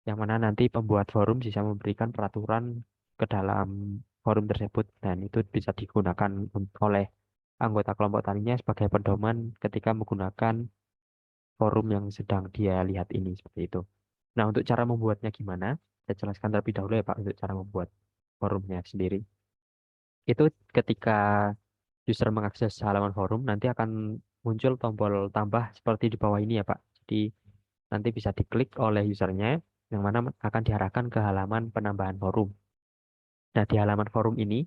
yang mana nanti pembuat forum bisa memberikan peraturan ke dalam forum tersebut, dan itu bisa digunakan oleh anggota kelompok taninya sebagai pedoman ketika menggunakan forum yang sedang dia lihat ini, seperti itu. Nah, untuk cara membuatnya gimana? Saya jelaskan terlebih dahulu ya Pak, untuk cara membuat forumnya sendiri. Itu ketika user mengakses halaman forum, nanti akan muncul tombol tambah seperti di bawah ini ya Pak. Jadi nanti bisa diklik oleh usernya, yang mana akan diarahkan ke halaman penambahan forum. Nah, di halaman forum ini,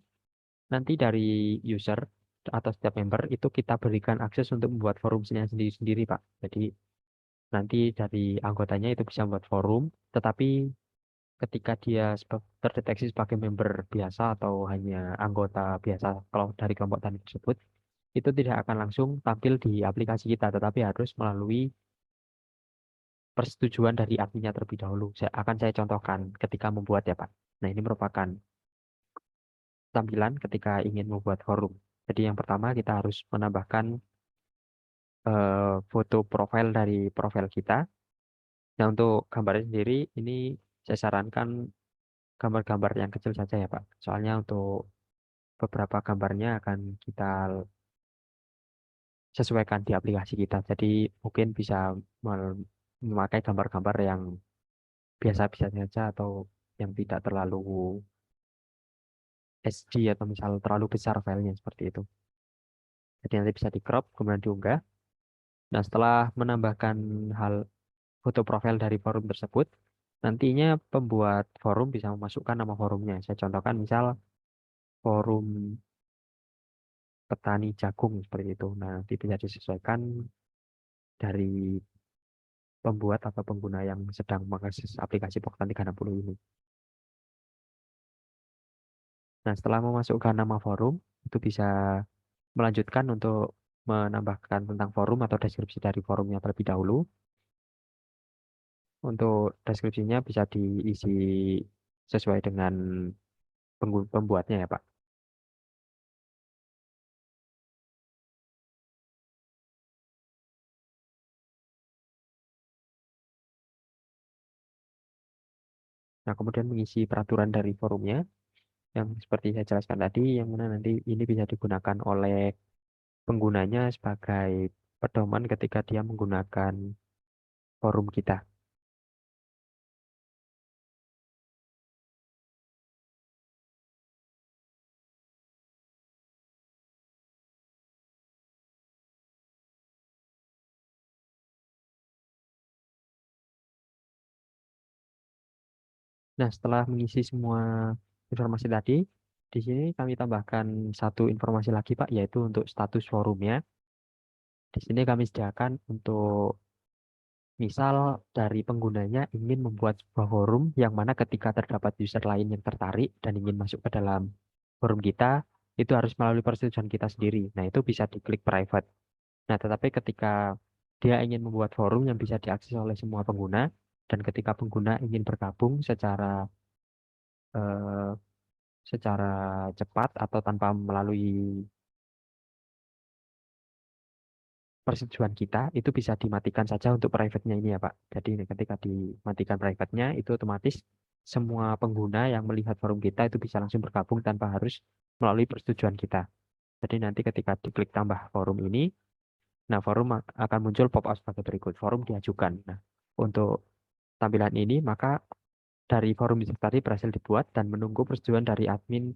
nanti dari user atau setiap member itu kita berikan akses untuk membuat forumnya sendiri-sendiri Pak. Jadi nanti dari anggotanya itu bisa membuat forum, tetapi ketika dia terdeteksi sebagai member biasa atau hanya anggota biasa kalau dari kelompok tani tersebut, itu tidak akan langsung tampil di aplikasi kita, tetapi harus melalui persetujuan dari adminnya terlebih dahulu. Saya contohkan ketika membuat ya Pak. Nah, ini merupakan tampilan ketika ingin membuat forum. Jadi yang pertama kita harus menambahkan foto profil dari profil kita. Nah, untuk gambarnya sendiri ini saya sarankan gambar-gambar yang kecil saja ya Pak. Soalnya untuk beberapa gambarnya akan kita sesuaikan di aplikasi kita. Jadi mungkin bisa memakai gambar-gambar yang biasa-biasa saja atau yang tidak terlalu SD atau misal terlalu besar filenya seperti itu. Jadi nanti bisa di crop kemudian diunggah. Nah, setelah menambahkan hal foto profil dari forum tersebut, nantinya pembuat forum bisa memasukkan nama forumnya. Saya contohkan misal forum petani jagung seperti itu. Nah, nanti bisa disesuaikan dari pembuat atau pengguna yang sedang mengakses aplikasi Poktan 360 ini. Nah, setelah memasukkan nama forum, itu bisa melanjutkan untuk menambahkan tentang forum atau deskripsi dari forumnya terlebih dahulu. Untuk deskripsinya bisa diisi sesuai dengan pembuatnya ya Pak. Nah, kemudian mengisi peraturan dari forumnya yang seperti saya jelaskan tadi, yang mana nanti ini bisa digunakan oleh penggunanya sebagai pedoman ketika dia menggunakan forum kita. Nah, setelah mengisi semua informasi tadi, di sini kami tambahkan satu informasi lagi, Pak, yaitu untuk status forumnya. Di sini kami sediakan untuk misal dari penggunanya ingin membuat sebuah forum yang mana ketika terdapat user lain yang tertarik dan ingin masuk ke dalam forum kita, itu harus melalui persetujuan kita sendiri. Nah, itu bisa diklik private. Nah, tetapi ketika dia ingin membuat forum yang bisa diakses oleh semua pengguna, dan ketika pengguna ingin bergabung eh, secara cepat atau tanpa melalui persetujuan kita, itu bisa dimatikan saja untuk private-nya ini ya Pak. Jadi ketika dimatikan private-nya, itu otomatis semua pengguna yang melihat forum kita itu bisa langsung bergabung tanpa harus melalui persetujuan kita. Jadi nanti ketika diklik tambah forum ini, nah forum akan muncul pop-up sebagai berikut. Forum diajukan. Nah, untuk tampilan ini, maka dari forum user tadi berhasil dibuat dan menunggu persetujuan dari admin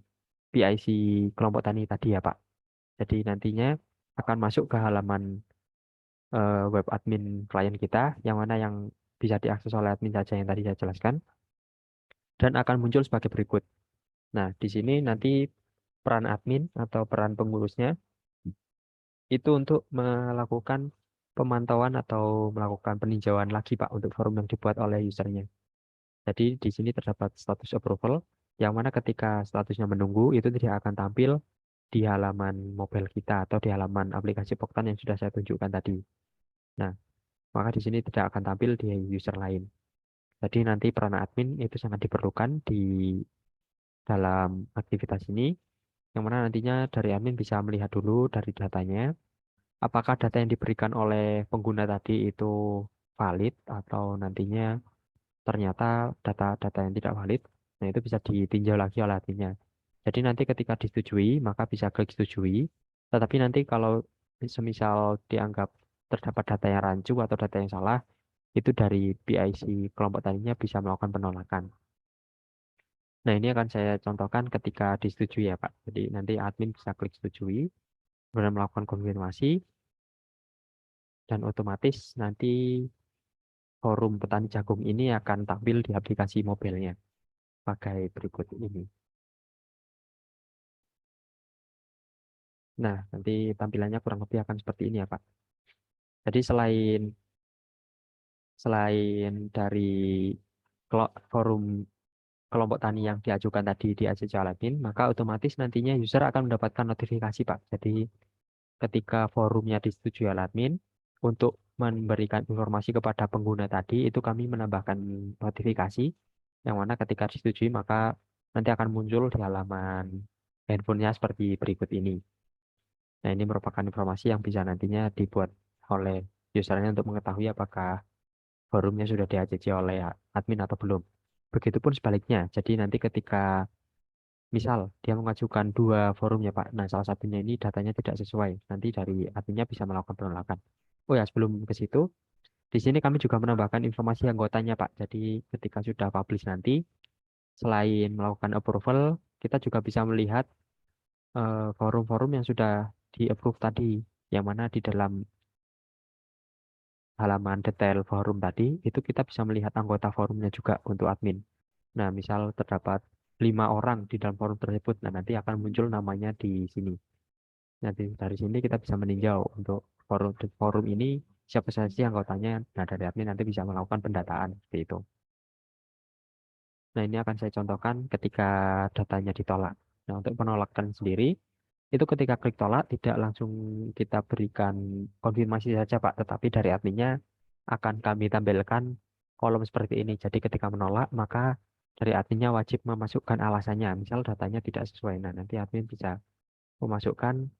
PIC kelompok tani tadi ya Pak. Jadi nantinya akan masuk ke halaman web admin klien kita, yang mana yang bisa diakses oleh admin saja yang tadi saya jelaskan, dan akan muncul sebagai berikut. Nah, di sini nanti peran admin atau peran pengurusnya itu untuk melakukan pemantauan atau melakukan peninjauan lagi Pak untuk forum yang dibuat oleh usernya. Jadi di sini terdapat status approval yang mana ketika statusnya menunggu itu tidak akan tampil di halaman mobile kita atau di halaman aplikasi Poktan yang sudah saya tunjukkan tadi. Nah, maka di sini tidak akan tampil di user lain. Jadi nanti peran admin itu sangat diperlukan di dalam aktivitas ini, yang mana nantinya dari admin bisa melihat dulu dari datanya, apakah data yang diberikan oleh pengguna tadi itu valid atau nantinya ternyata data-data yang tidak valid. Nah, itu bisa ditinjau lagi oleh adminnya. Jadi nanti ketika disetujui, maka bisa klik setujui. Tetapi nanti kalau semisal dianggap terdapat data yang rancu atau data yang salah, itu dari PIC kelompok tadinya bisa melakukan penolakan. Nah, ini akan saya contohkan ketika disetujui ya, Pak. Jadi nanti admin bisa klik setujui, kemudian melakukan konfirmasi, dan otomatis nanti forum petani jagung ini akan tampil di aplikasi mobilenya pakai berikut ini. Nah, nanti tampilannya kurang lebih akan seperti ini ya, Pak. Jadi selain dari forum kelompok tani yang diajukan tadi di ACC Admin, maka otomatis nantinya user akan mendapatkan notifikasi, Pak. Jadi ketika forumnya disetujui oleh admin, untuk memberikan informasi kepada pengguna tadi, itu kami menambahkan notifikasi, yang mana ketika disetujui maka nanti akan muncul di halaman handphonenya seperti berikut ini. Nah, ini merupakan informasi yang bisa nantinya dibuat oleh usernya untuk mengetahui apakah forumnya sudah di-ACC oleh admin atau belum. Begitupun sebaliknya. Jadi nanti ketika misal dia mengajukan 2 forum ya Pak. Nah, salah satunya ini datanya tidak sesuai. Nanti dari adminnya bisa melakukan penolakan. Oh ya, sebelum ke situ, di sini kami juga menambahkan informasi anggotanya Pak. Jadi ketika sudah publish nanti, selain melakukan approval, kita juga bisa melihat forum-forum yang sudah di-approve tadi, yang mana di dalam halaman detail forum tadi, itu kita bisa melihat anggota forumnya juga untuk admin. Nah, misal terdapat 5 orang di dalam forum tersebut, nah nanti akan muncul namanya di sini. Nanti dari sini kita bisa meninjau untuk forum ini siapa saja sih anggotanya. Nah, dari admin nanti bisa melakukan pendataan seperti itu. Nah, ini akan saya contohkan ketika datanya ditolak. Nah, untuk penolakan sendiri, itu ketika klik tolak tidak langsung kita berikan konfirmasi saja Pak, tetapi dari adminnya akan kami tampilkan kolom seperti ini. Jadi ketika menolak, maka dari adminnya wajib memasukkan alasannya. Misal datanya tidak sesuai. Nah, nanti admin bisa memasukkan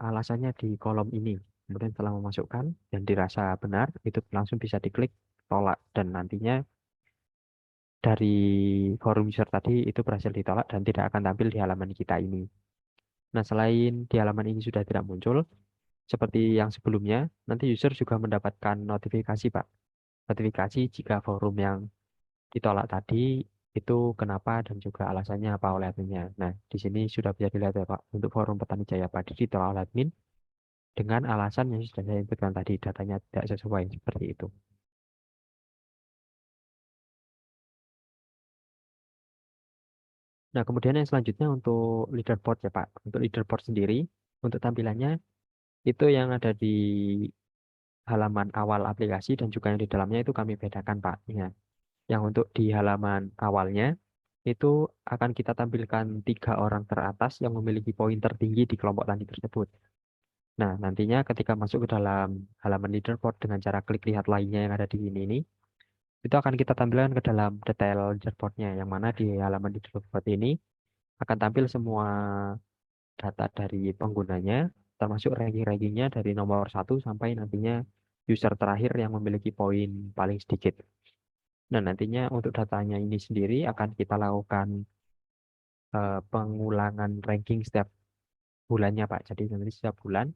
alasannya di kolom ini. Kemudian setelah memasukkan dan dirasa benar, itu langsung bisa diklik tolak. Dan nantinya dari forum user tadi itu berhasil ditolak dan tidak akan tampil di halaman kita ini. Nah, selain di halaman ini sudah tidak muncul, seperti yang sebelumnya, nanti user juga mendapatkan notifikasi, Pak. Notifikasi jika forum yang ditolak tadi itu kenapa dan juga alasannya apa oleh adminnya. Nah, di sini sudah bisa dilihat ya, Pak, untuk forum Petani Jaya Padi ditolak oleh admin dengan alasan yang sudah saya sebutkan tadi, datanya tidak sesuai, seperti itu. Nah, kemudian yang selanjutnya untuk leaderboard ya, Pak. Untuk leaderboard sendiri, untuk tampilannya itu yang ada di halaman awal aplikasi dan juga yang di dalamnya itu kami bedakan, Pak. Ya. Yang untuk di halaman awalnya itu akan kita tampilkan 3 orang teratas yang memiliki poin tertinggi di kelompok tani tersebut. Nah, nantinya ketika masuk ke dalam halaman leaderboard dengan cara klik lihat lainnya yang ada di sini ini, itu akan kita tampilkan ke dalam detail leaderboardnya, yang mana di halaman leaderboard ini akan tampil semua data dari penggunanya, termasuk ranking-rankingnya dari nomor 1 sampai nantinya user terakhir yang memiliki poin paling sedikit. Nah, nantinya untuk datanya ini sendiri akan kita lakukan pengulangan ranking setiap bulannya, Pak. Jadi nanti setiap bulan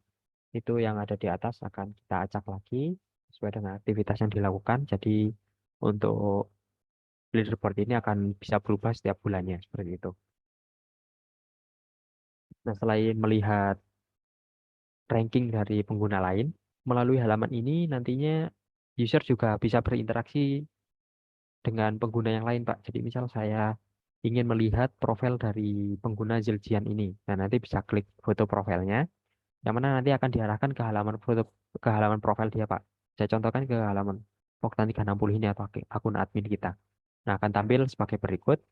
itu yang ada di atas akan kita acak lagi sesuai dengan aktivitas yang dilakukan. Jadi untuk leaderboard ini akan bisa berubah setiap bulannya seperti itu. Nah, selain melihat ranking dari pengguna lain, melalui halaman ini nantinya user juga bisa berinteraksi dengan pengguna yang lain, Pak. Jadi misal saya ingin melihat profil dari pengguna Zildjian ini. Nah, nanti bisa klik foto profilnya, yang mana nanti akan diarahkan ke halaman profil dia, Pak. Saya contohkan ke halaman Poktan 360 ini atau akun admin kita. Nah, akan tampil sebagai berikut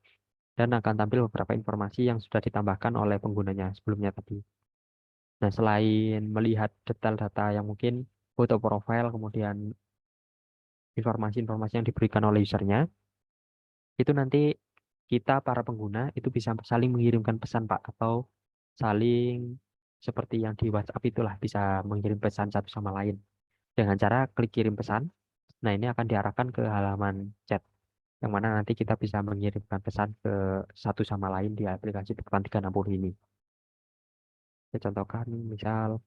dan akan tampil beberapa informasi yang sudah ditambahkan oleh penggunanya sebelumnya tadi. Nah, selain melihat detail data yang mungkin foto profil, kemudian informasi-informasi yang diberikan oleh usernya, itu nanti kita para pengguna itu bisa saling mengirimkan pesan, Pak, atau saling seperti yang di WhatsApp itulah, bisa mengirim pesan satu sama lain dengan cara klik kirim pesan. Nah, ini akan diarahkan ke halaman chat yang mana nanti kita bisa mengirimkan pesan ke satu sama lain di aplikasi Poktan 360 ini. Saya contohkan misal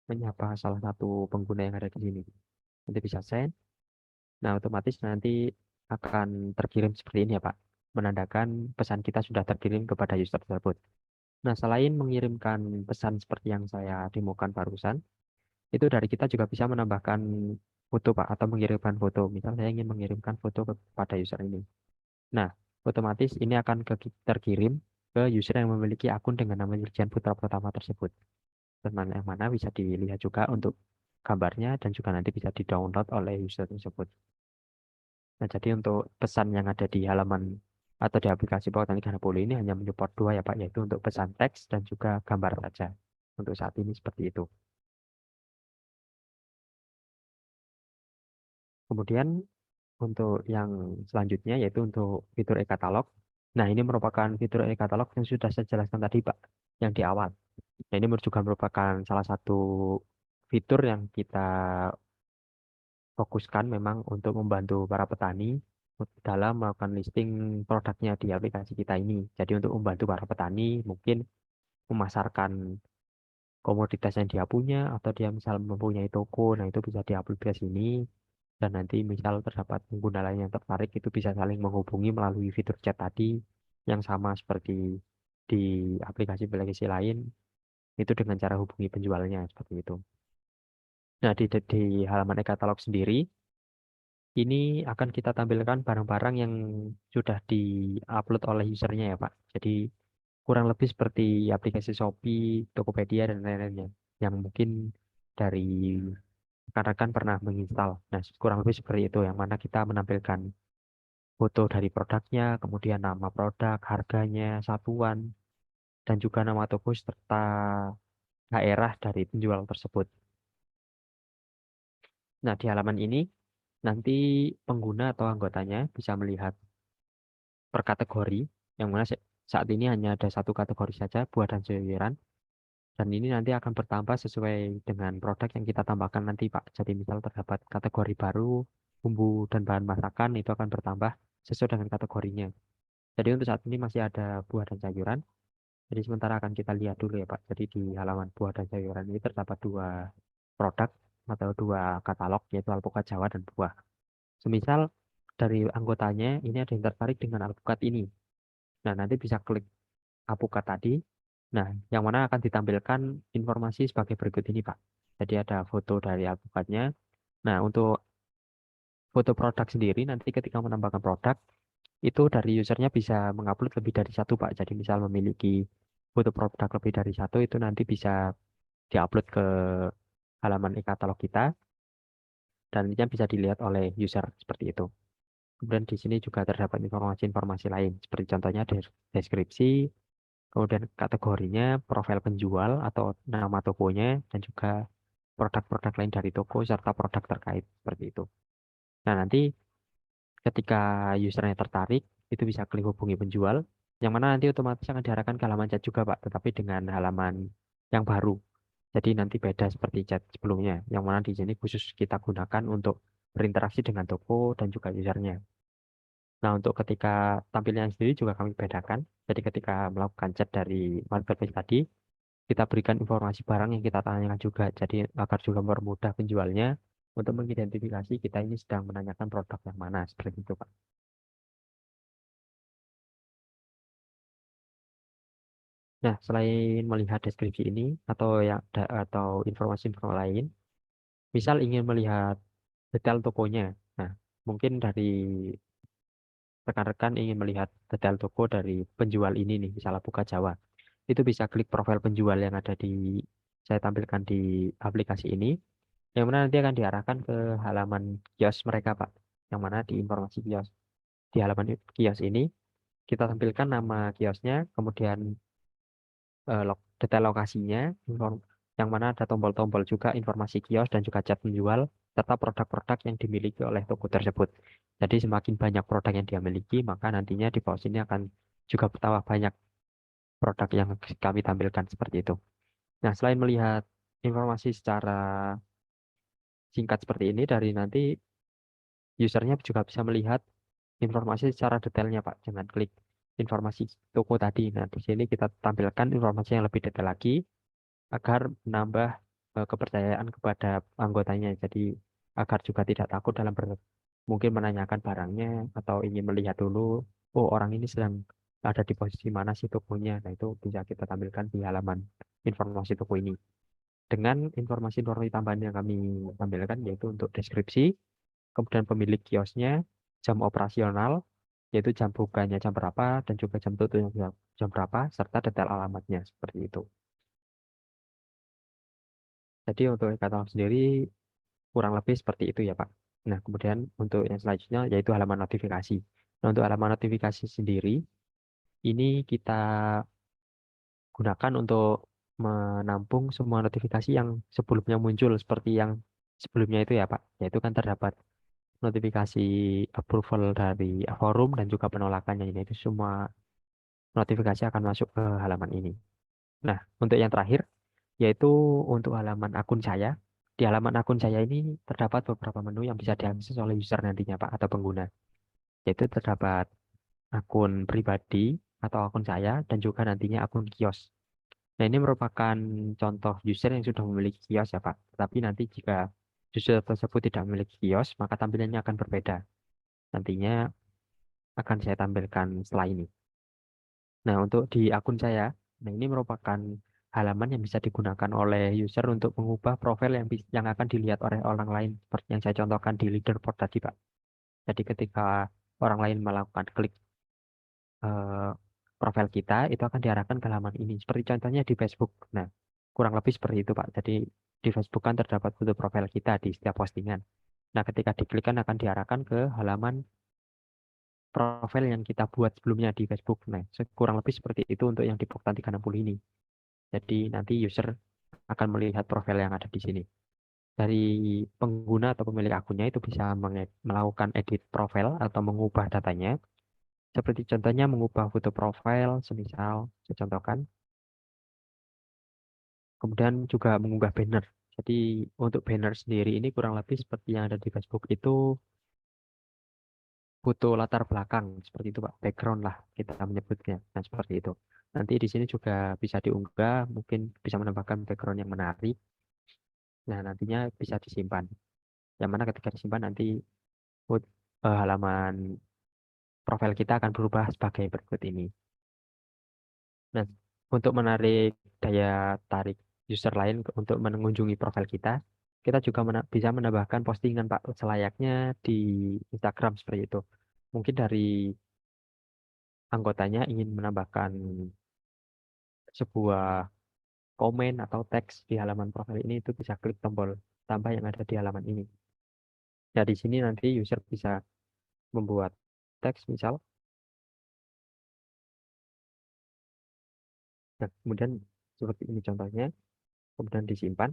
menyapa salah satu pengguna yang ada di sini. Nanti bisa send. Nah, otomatis nanti akan terkirim seperti ini ya, Pak. Menandakan pesan kita sudah terkirim kepada user tersebut. Nah, selain mengirimkan pesan seperti yang saya demokan barusan, itu dari kita juga bisa menambahkan foto, Pak, atau mengirimkan foto. Misal saya ingin mengirimkan foto kepada user ini. Nah, otomatis ini akan terkirim ke user yang memiliki akun dengan nama Dirjen Putra Pertama tersebut. Yang mana bisa dilihat juga untuk gambarnya dan juga nanti bisa di-download oleh user tersebut. Nah, jadi untuk pesan yang ada di halaman atau di aplikasi Poktan 360 ini hanya menyupport dua ya Pak, yaitu untuk pesan teks dan juga gambar saja. Untuk saat ini seperti itu. Kemudian untuk yang selanjutnya yaitu untuk fitur e-katalog. Nah, ini merupakan fitur e-katalog yang sudah saya jelaskan tadi Pak, yang di awal. Nah, ini juga merupakan salah satu fitur yang kita fokuskan memang untuk membantu para petani dalam melakukan listing produknya di aplikasi kita ini. Jadi untuk membantu para petani mungkin memasarkan komoditas yang dia punya atau dia misal mempunyai toko, nah itu bisa diupload ke sini dan nanti misal terdapat pengguna lain yang tertarik itu bisa saling menghubungi melalui fitur chat tadi yang sama seperti di aplikasi-aplikasi lain itu dengan cara hubungi penjualnya seperti itu. Nah, di halaman e-katalog sendiri ini akan kita tampilkan barang-barang yang sudah di-upload oleh usernya ya Pak. Jadi kurang lebih seperti aplikasi Shopee, Tokopedia, dan lain-lainnya. Yang mungkin dari rekan-rekan pernah menginstal. Nah, kurang lebih seperti itu. Yang mana kita menampilkan foto dari produknya, kemudian nama produk, harganya, satuan, dan juga nama toko serta daerah dari penjual tersebut. Nah, di halaman ini nanti pengguna atau anggotanya bisa melihat per kategori, yang mana saat ini hanya ada satu kategori saja, buah dan sayuran, dan ini nanti akan bertambah sesuai dengan produk yang kita tambahkan nanti Pak. Jadi misal terdapat kategori baru, bumbu dan bahan masakan itu akan bertambah sesuai dengan kategorinya. Jadi untuk saat ini masih ada buah dan sayuran, jadi sementara akan kita lihat dulu ya Pak. Jadi di halaman buah dan sayuran ini terdapat dua produk atau dua katalog, yaitu alpukat Jawa dan buah. Semisal dari anggotanya ini ada yang tertarik dengan alpukat ini. Nah, nanti bisa klik alpukat tadi. Nah, yang mana akan ditampilkan informasi sebagai berikut ini, Pak. Jadi ada foto dari alpukatnya. Nah, untuk foto produk sendiri, nanti ketika menambahkan produk, itu dari usernya bisa mengupload lebih dari satu, Pak. Jadi misal memiliki foto produk lebih dari satu, itu nanti bisa diupload ke halaman e-katalog kita, dan nantinya bisa dilihat oleh user seperti itu. Kemudian di sini juga terdapat informasi-informasi lain, seperti contohnya deskripsi, kemudian kategorinya, profil penjual atau nama tokonya, dan juga produk-produk lain dari toko serta produk terkait seperti itu. Nah, nanti ketika usernya tertarik, itu bisa klik hubungi penjual, yang mana nanti otomatis akan diarahkan ke halaman chat juga, Pak, tetapi dengan halaman yang baru. Jadi nanti beda seperti chat sebelumnya, yang mana di sini khusus kita gunakan untuk berinteraksi dengan toko dan juga usernya. Nah, untuk ketika tampilan sendiri juga kami bedakan. Jadi ketika melakukan chat dari marketplace tadi, kita berikan informasi barang yang kita tanyakan juga. Jadi agar juga mempermudah penjualnya untuk mengidentifikasi kita ini sedang menanyakan produk yang mana, seperti itu, Pak. Nah, selain melihat deskripsi ini atau informasi-informasi lain, misal ingin melihat detail tokonya. Nah, mungkin dari rekan-rekan ingin melihat detail toko dari penjual ini nih, misalnya Buka Jawa, itu bisa klik profil penjual yang ada di saya tampilkan di aplikasi ini, yang mana nanti akan diarahkan ke halaman kios mereka, Pak. Yang mana di informasi kios. Di halaman kios ini, kita tampilkan nama kiosnya, kemudian detail lokasinya, yang mana ada tombol-tombol juga informasi kios dan juga cat penjual, serta produk-produk yang dimiliki oleh toko tersebut. Jadi semakin banyak produk yang dia miliki, maka nantinya di bawah sini akan juga bertambah banyak produk yang kami tampilkan seperti itu. Nah, selain melihat informasi secara singkat seperti ini, dari nanti usernya juga bisa melihat informasi secara detailnya, Pak. Jangan klik informasi toko tadi. Nah, di sini kita tampilkan informasi yang lebih detail lagi agar menambah kepercayaan kepada anggotanya. Jadi agar juga tidak takut dalam mungkin menanyakan barangnya atau ingin melihat dulu, oh orang ini sedang ada di posisi mana sih tokonya. Nah, itu bisa kita tampilkan di halaman informasi toko ini. Dengan informasi-informasi tambahan yang kami tampilkan yaitu untuk deskripsi, kemudian pemilik kiosnya, jam operasional, yaitu jam bukanya jam berapa, dan juga jam tutupnya jam berapa, serta detail alamatnya, seperti itu. Jadi untuk e-katalog sendiri kurang lebih seperti itu ya Pak. Nah, kemudian untuk yang selanjutnya yaitu halaman notifikasi. Nah, untuk halaman notifikasi sendiri, ini kita gunakan untuk menampung semua notifikasi yang sebelumnya muncul seperti yang sebelumnya itu ya Pak. Yaitu kan terdapat notifikasi approval dari forum dan juga penolakannya ini. Itu semua notifikasi akan masuk ke halaman ini. Nah, untuk yang terakhir, yaitu untuk halaman akun saya. Di halaman akun saya ini terdapat beberapa menu yang bisa diakses oleh user nantinya, Pak, atau pengguna. Yaitu terdapat akun pribadi atau akun saya dan juga nantinya akun kios. Nah, ini merupakan contoh user yang sudah memiliki kios ya, Pak. Tapi nanti jika user tersebut tidak memiliki kios, maka tampilannya akan berbeda. Nantinya akan saya tampilkan setelah ini. Nah, untuk di akun saya, nah ini merupakan halaman yang bisa digunakan oleh user untuk mengubah profil yang akan dilihat oleh orang lain, seperti yang saya contohkan di leaderboard tadi, Pak. Jadi ketika orang lain melakukan klik eh, profil kita, itu akan diarahkan ke halaman ini. Seperti contohnya di Facebook. Nah, kurang lebih seperti itu, Pak. Jadi di Facebook kan terdapat foto profil kita di setiap postingan. Nah, ketika diklikkan akan diarahkan ke halaman profil yang kita buat sebelumnya di Facebook. Nah, kurang lebih seperti itu untuk yang di Poktan 360 ini. Jadi nanti user akan melihat profil yang ada di sini. Dari pengguna atau pemilik akunnya itu bisa melakukan edit profil atau mengubah datanya. Seperti contohnya mengubah foto profil, semisal saya contohkan. Kemudian juga mengunggah banner. Jadi untuk banner sendiri ini kurang lebih seperti yang ada di Facebook itu foto latar belakang seperti itu Pak, background lah kita menyebutnya. Nah, seperti itu. Nanti di sini juga bisa diunggah, mungkin bisa menambahkan background yang menarik. Nah, nantinya bisa disimpan. Yang mana ketika disimpan nanti halaman profil kita akan berubah sebagai berikut ini. Nah, untuk menarik daya tarik user lain untuk mengunjungi profil kita juga bisa menambahkan postingan Pak selayaknya di Instagram seperti itu. Mungkin dari anggotanya ingin menambahkan sebuah komen atau teks di halaman profil ini itu bisa klik tombol tambah yang ada di halaman ini. Nah, di sini nanti user bisa membuat teks misal. Nah, kemudian seperti ini contohnya, kemudian disimpan.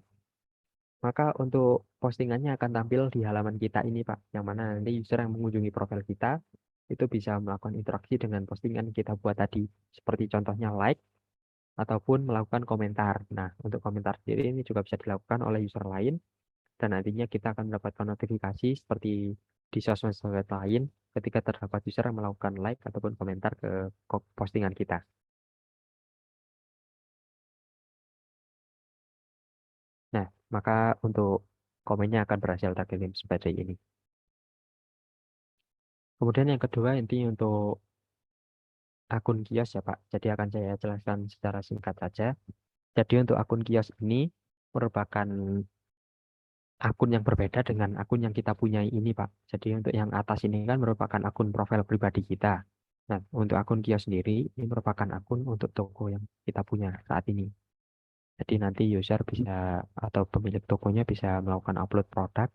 Maka untuk postingannya akan tampil di halaman kita ini, Pak. Yang mana nanti user yang mengunjungi profil kita itu bisa melakukan interaksi dengan postingan yang kita buat tadi. Seperti contohnya like ataupun melakukan komentar. Nah, untuk komentar sendiri ini juga bisa dilakukan oleh user lain dan nantinya kita akan mendapatkan notifikasi seperti di sosmed lain ketika terdapat user yang melakukan like ataupun komentar ke postingan kita. Nah, maka untuk komennya akan berhasil terkirim seperti ini. Kemudian yang kedua intinya untuk akun kios ya Pak. Jadi akan saya jelaskan secara singkat saja. Jadi untuk akun kios ini merupakan akun yang berbeda dengan akun yang kita punya ini, Pak. Jadi untuk yang atas ini kan merupakan akun profil pribadi kita. Nah, untuk akun kios sendiri ini merupakan akun untuk toko yang kita punya saat ini. Jadi nanti user bisa atau pemilik tokonya bisa melakukan upload produk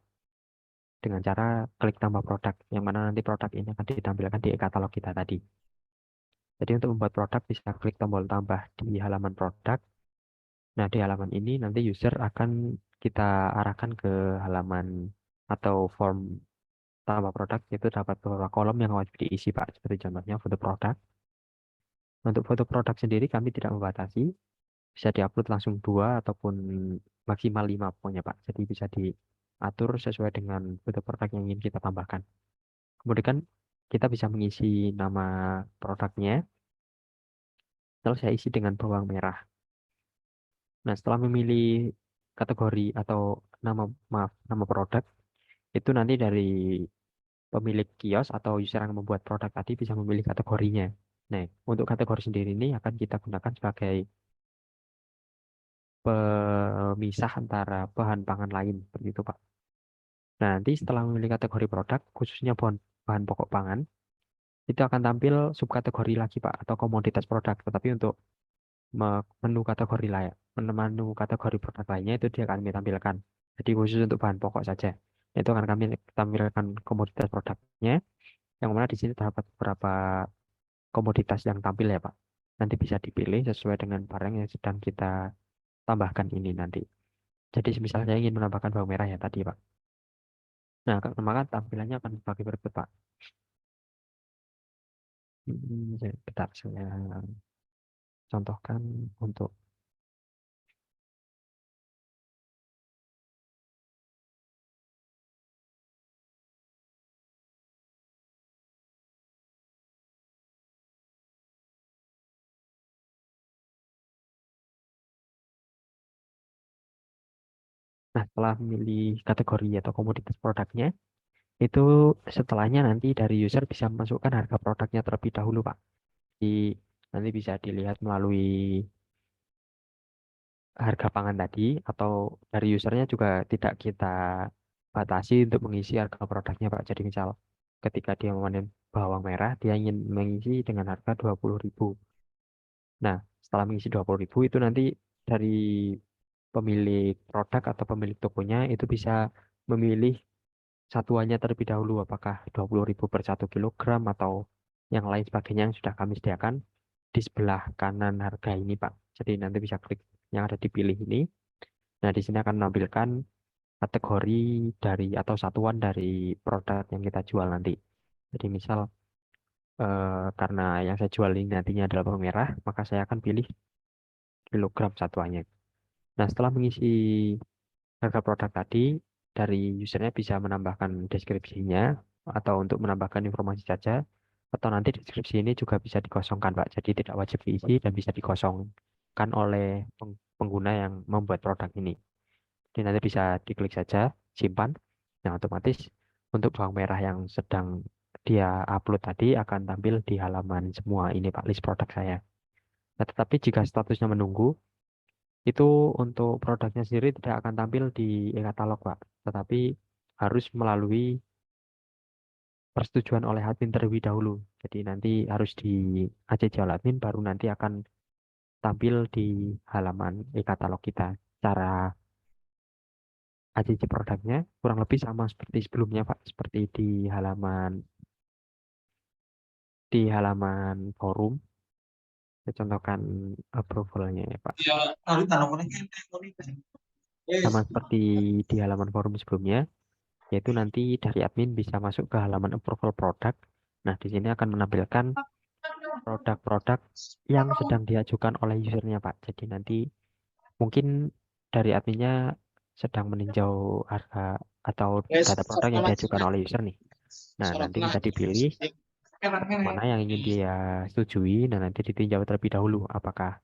dengan cara klik tambah produk, yang mana nanti produk ini akan ditampilkan di e-katalog kita tadi. Jadi untuk membuat produk bisa klik tombol tambah di halaman produk. Nah, di halaman ini nanti user akan kita arahkan ke halaman atau form tambah produk, itu dapat beberapa kolom yang wajib diisi, Pak. Seperti contohnya foto produk. Untuk foto produk sendiri kami tidak membatasi, bisa diupload langsung 2 ataupun maksimal 5 pokoknya, Pak. Jadi bisa diatur sesuai dengan foto produk yang ingin kita tambahkan. Kemudian kan kita bisa mengisi nama produknya, lalu saya isi dengan bawang merah. Nah, setelah memilih kategori atau nama produk, itu nanti dari pemilik kios atau user yang membuat produk tadi bisa memilih kategorinya. Nah, untuk kategori sendiri ini akan kita gunakan sebagai pemisah antara bahan pangan lain, seperti itu, Pak. Nah, nanti setelah memilih kategori produk, khususnya bahan pokok pangan, itu akan tampil subkategori lagi, Pak, atau komoditas produk. Tetapi untuk menu kategori lain, menu kategori produk lainnya itu dia akan kami tampilkan. Jadi khusus untuk bahan pokok saja. Itu akan kami tampilkan komoditas produknya, yang mana di sini terdapat beberapa komoditas yang tampil ya, Pak. Nanti bisa dipilih sesuai dengan barang yang sedang kita tambahkan ini nanti. Jadi misalnya saya ingin menambahkan bawang merah ya tadi, Pak. Nah, maka tampilannya akan sebagai berikut, Pak. Bentar, saya contohkan untuk Nah, setelah memilih kategori atau komoditas produknya, itu setelahnya nanti dari user bisa memasukkan harga produknya terlebih dahulu, Pak. Jadi nanti bisa dilihat melalui harga pangan tadi, atau dari usernya juga tidak kita batasi untuk mengisi harga produknya, Pak. Jadi misal ketika dia memanen bawang merah, dia ingin mengisi dengan harga 20.000. Nah, setelah mengisi 20.000 itu nanti dari pemilik produk atau pemilik tokonya itu bisa memilih satuannya terlebih dahulu, apakah 20.000 per 1 kilogram atau yang lain sebagainya yang sudah kami sediakan di sebelah kanan harga ini, Pak. Jadi nanti bisa klik yang ada dipilih ini. Nah, di sini akan menampilkan kategori dari atau satuan dari produk yang kita jual nanti. Jadi misal karena yang saya jual ini nantinya adalah bawang merah, maka saya akan pilih kilogram satuannya. Nah, setelah mengisi harga produk tadi, dari usernya bisa menambahkan deskripsinya atau untuk menambahkan informasi saja, atau nanti deskripsi ini juga bisa dikosongkan, Pak. Jadi tidak wajib diisi dan bisa dikosongkan oleh pengguna yang membuat produk ini. Jadi nanti bisa diklik saja, simpan. Nah, otomatis untuk bawang merah yang sedang dia upload tadi akan tampil di halaman semua ini, Pak, list produk saya. Nah, tetapi jika statusnya menunggu, itu untuk produknya sendiri tidak akan tampil di e-katalog, Pak. Tetapi harus melalui persetujuan oleh admin terlebih dahulu. Jadi nanti harus di ACC oleh admin, baru nanti akan tampil di halaman e-katalog kita. Cara ACC produknya kurang lebih sama seperti sebelumnya, Pak. Seperti di halaman forum. Saya contohkan approval-nya ya, Pak. Ya, ahorita no pones gente bonita. Sama Es, seperti di halaman forum sebelumnya, yaitu nanti dari admin bisa masuk ke halaman approval product. Nah, di sini akan menampilkan produk-produk yang sedang diajukan oleh usernya, Pak. Jadi nanti mungkin dari adminnya sedang meninjau harga atau es, data produk yang diajukan oleh user nih. Nah, soal nanti bisa pelatih. dipilih mana yang ingin dia setujui, dan nanti ditinjau terlebih dahulu apakah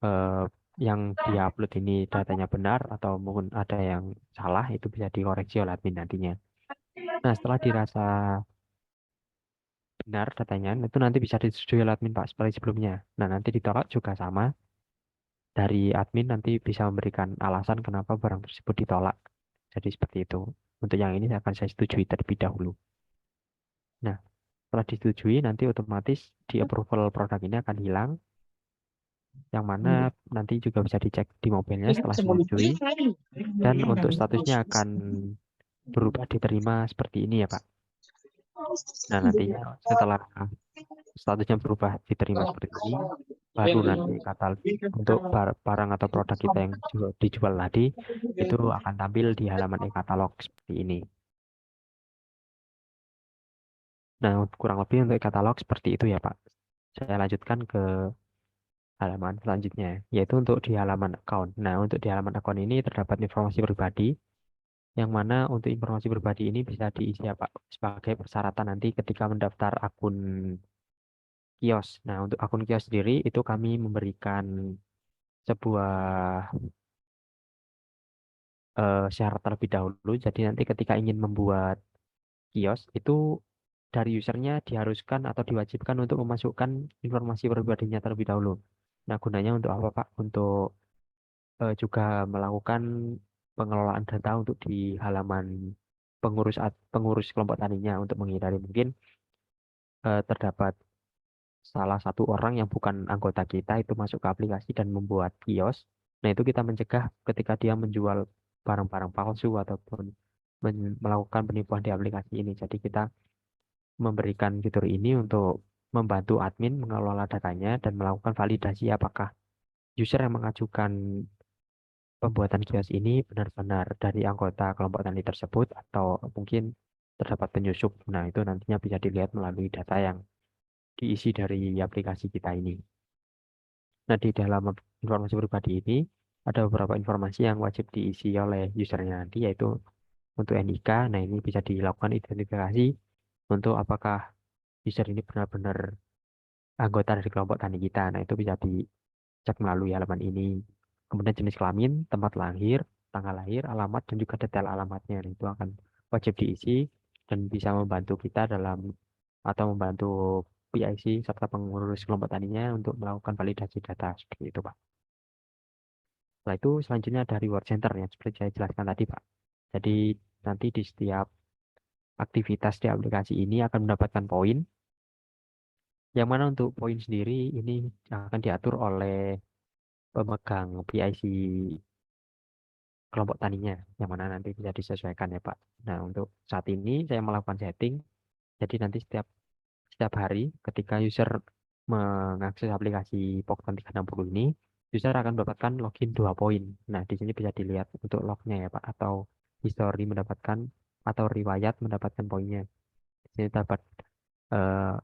eh, yang dia upload ini datanya benar atau mungkin ada yang salah, itu bisa dikoreksi oleh admin nantinya. Nah, setelah dirasa benar datanya, itu nanti bisa disetujui oleh admin, Pak, seperti sebelumnya. Nah, nanti ditolak juga sama, dari admin nanti bisa memberikan alasan kenapa barang tersebut ditolak. Jadi seperti itu. Untuk yang ini akan saya setujui terlebih dahulu. Nah, setelah disetujui nanti otomatis di approval produk ini akan hilang, yang mana nanti juga bisa dicek di mobilnya setelah menyetujui, dan untuk statusnya akan berubah diterima seperti ini ya Pak. Nah, nantinya setelah statusnya berubah diterima seperti ini, baru nanti kata untuk barang atau produk kita yang dijual tadi itu akan tampil di halaman e-katalog seperti ini. Nah, kurang lebih untuk e-katalog seperti itu ya Pak. Saya lanjutkan ke halaman selanjutnya, yaitu untuk di halaman account. Nah, untuk di halaman account ini terdapat informasi pribadi, yang mana untuk informasi pribadi ini bisa diisi ya Pak sebagai persyaratan nanti ketika mendaftar akun kios. Nah, untuk akun kios sendiri itu kami memberikan sebuah syarat terlebih dahulu. Jadi nanti ketika ingin membuat kios itu dari usernya diharuskan atau diwajibkan untuk memasukkan informasi pribadinya terlebih dahulu. Nah, gunanya untuk apa Pak? Untuk juga melakukan pengelolaan data untuk di halaman pengurus kelompok taninya untuk menghindari mungkin terdapat salah satu orang yang bukan anggota kita itu masuk ke aplikasi dan membuat kios. Nah, itu kita mencegah ketika dia menjual barang-barang palsu ataupun melakukan penipuan di aplikasi ini. Jadi kita memberikan fitur ini untuk membantu admin mengelola datanya dan melakukan validasi apakah user yang mengajukan pembuatan kios ini benar-benar dari anggota kelompok tani tersebut atau mungkin terdapat penyusup. Nah, itu nantinya bisa dilihat melalui data yang diisi dari aplikasi kita ini. Nah, di dalam informasi pribadi ini ada beberapa informasi yang wajib diisi oleh usernya nanti, yaitu untuk NIK. Nah, ini bisa dilakukan identifikasi untuk apakah user ini benar-benar anggota dari kelompok tani kita. Nah, itu bisa dicek melalui halaman ini. Kemudian jenis kelamin, tempat lahir, tanggal lahir, alamat, dan juga detail alamatnya. Nah, itu akan wajib diisi dan bisa membantu kita dalam atau membantu PIC serta pengurus kelompok taninya untuk melakukan validasi data seperti itu, Pak. Setelah itu selanjutnya ada reward center yang seperti saya jelaskan tadi, Pak. Jadi nanti di setiap aktivitas di aplikasi ini akan mendapatkan poin, yang mana untuk poin sendiri ini akan diatur oleh pemegang PIC kelompok taninya, yang mana nanti bisa disesuaikan ya Pak. Nah, untuk saat ini saya melakukan setting, jadi nanti setiap hari ketika user mengakses aplikasi Pokton 360 ini, user akan mendapatkan login 2 poin. Nah, di sini bisa dilihat untuk lognya ya Pak, atau history mendapatkan atau riwayat mendapatkan poinnya. Di sini dapat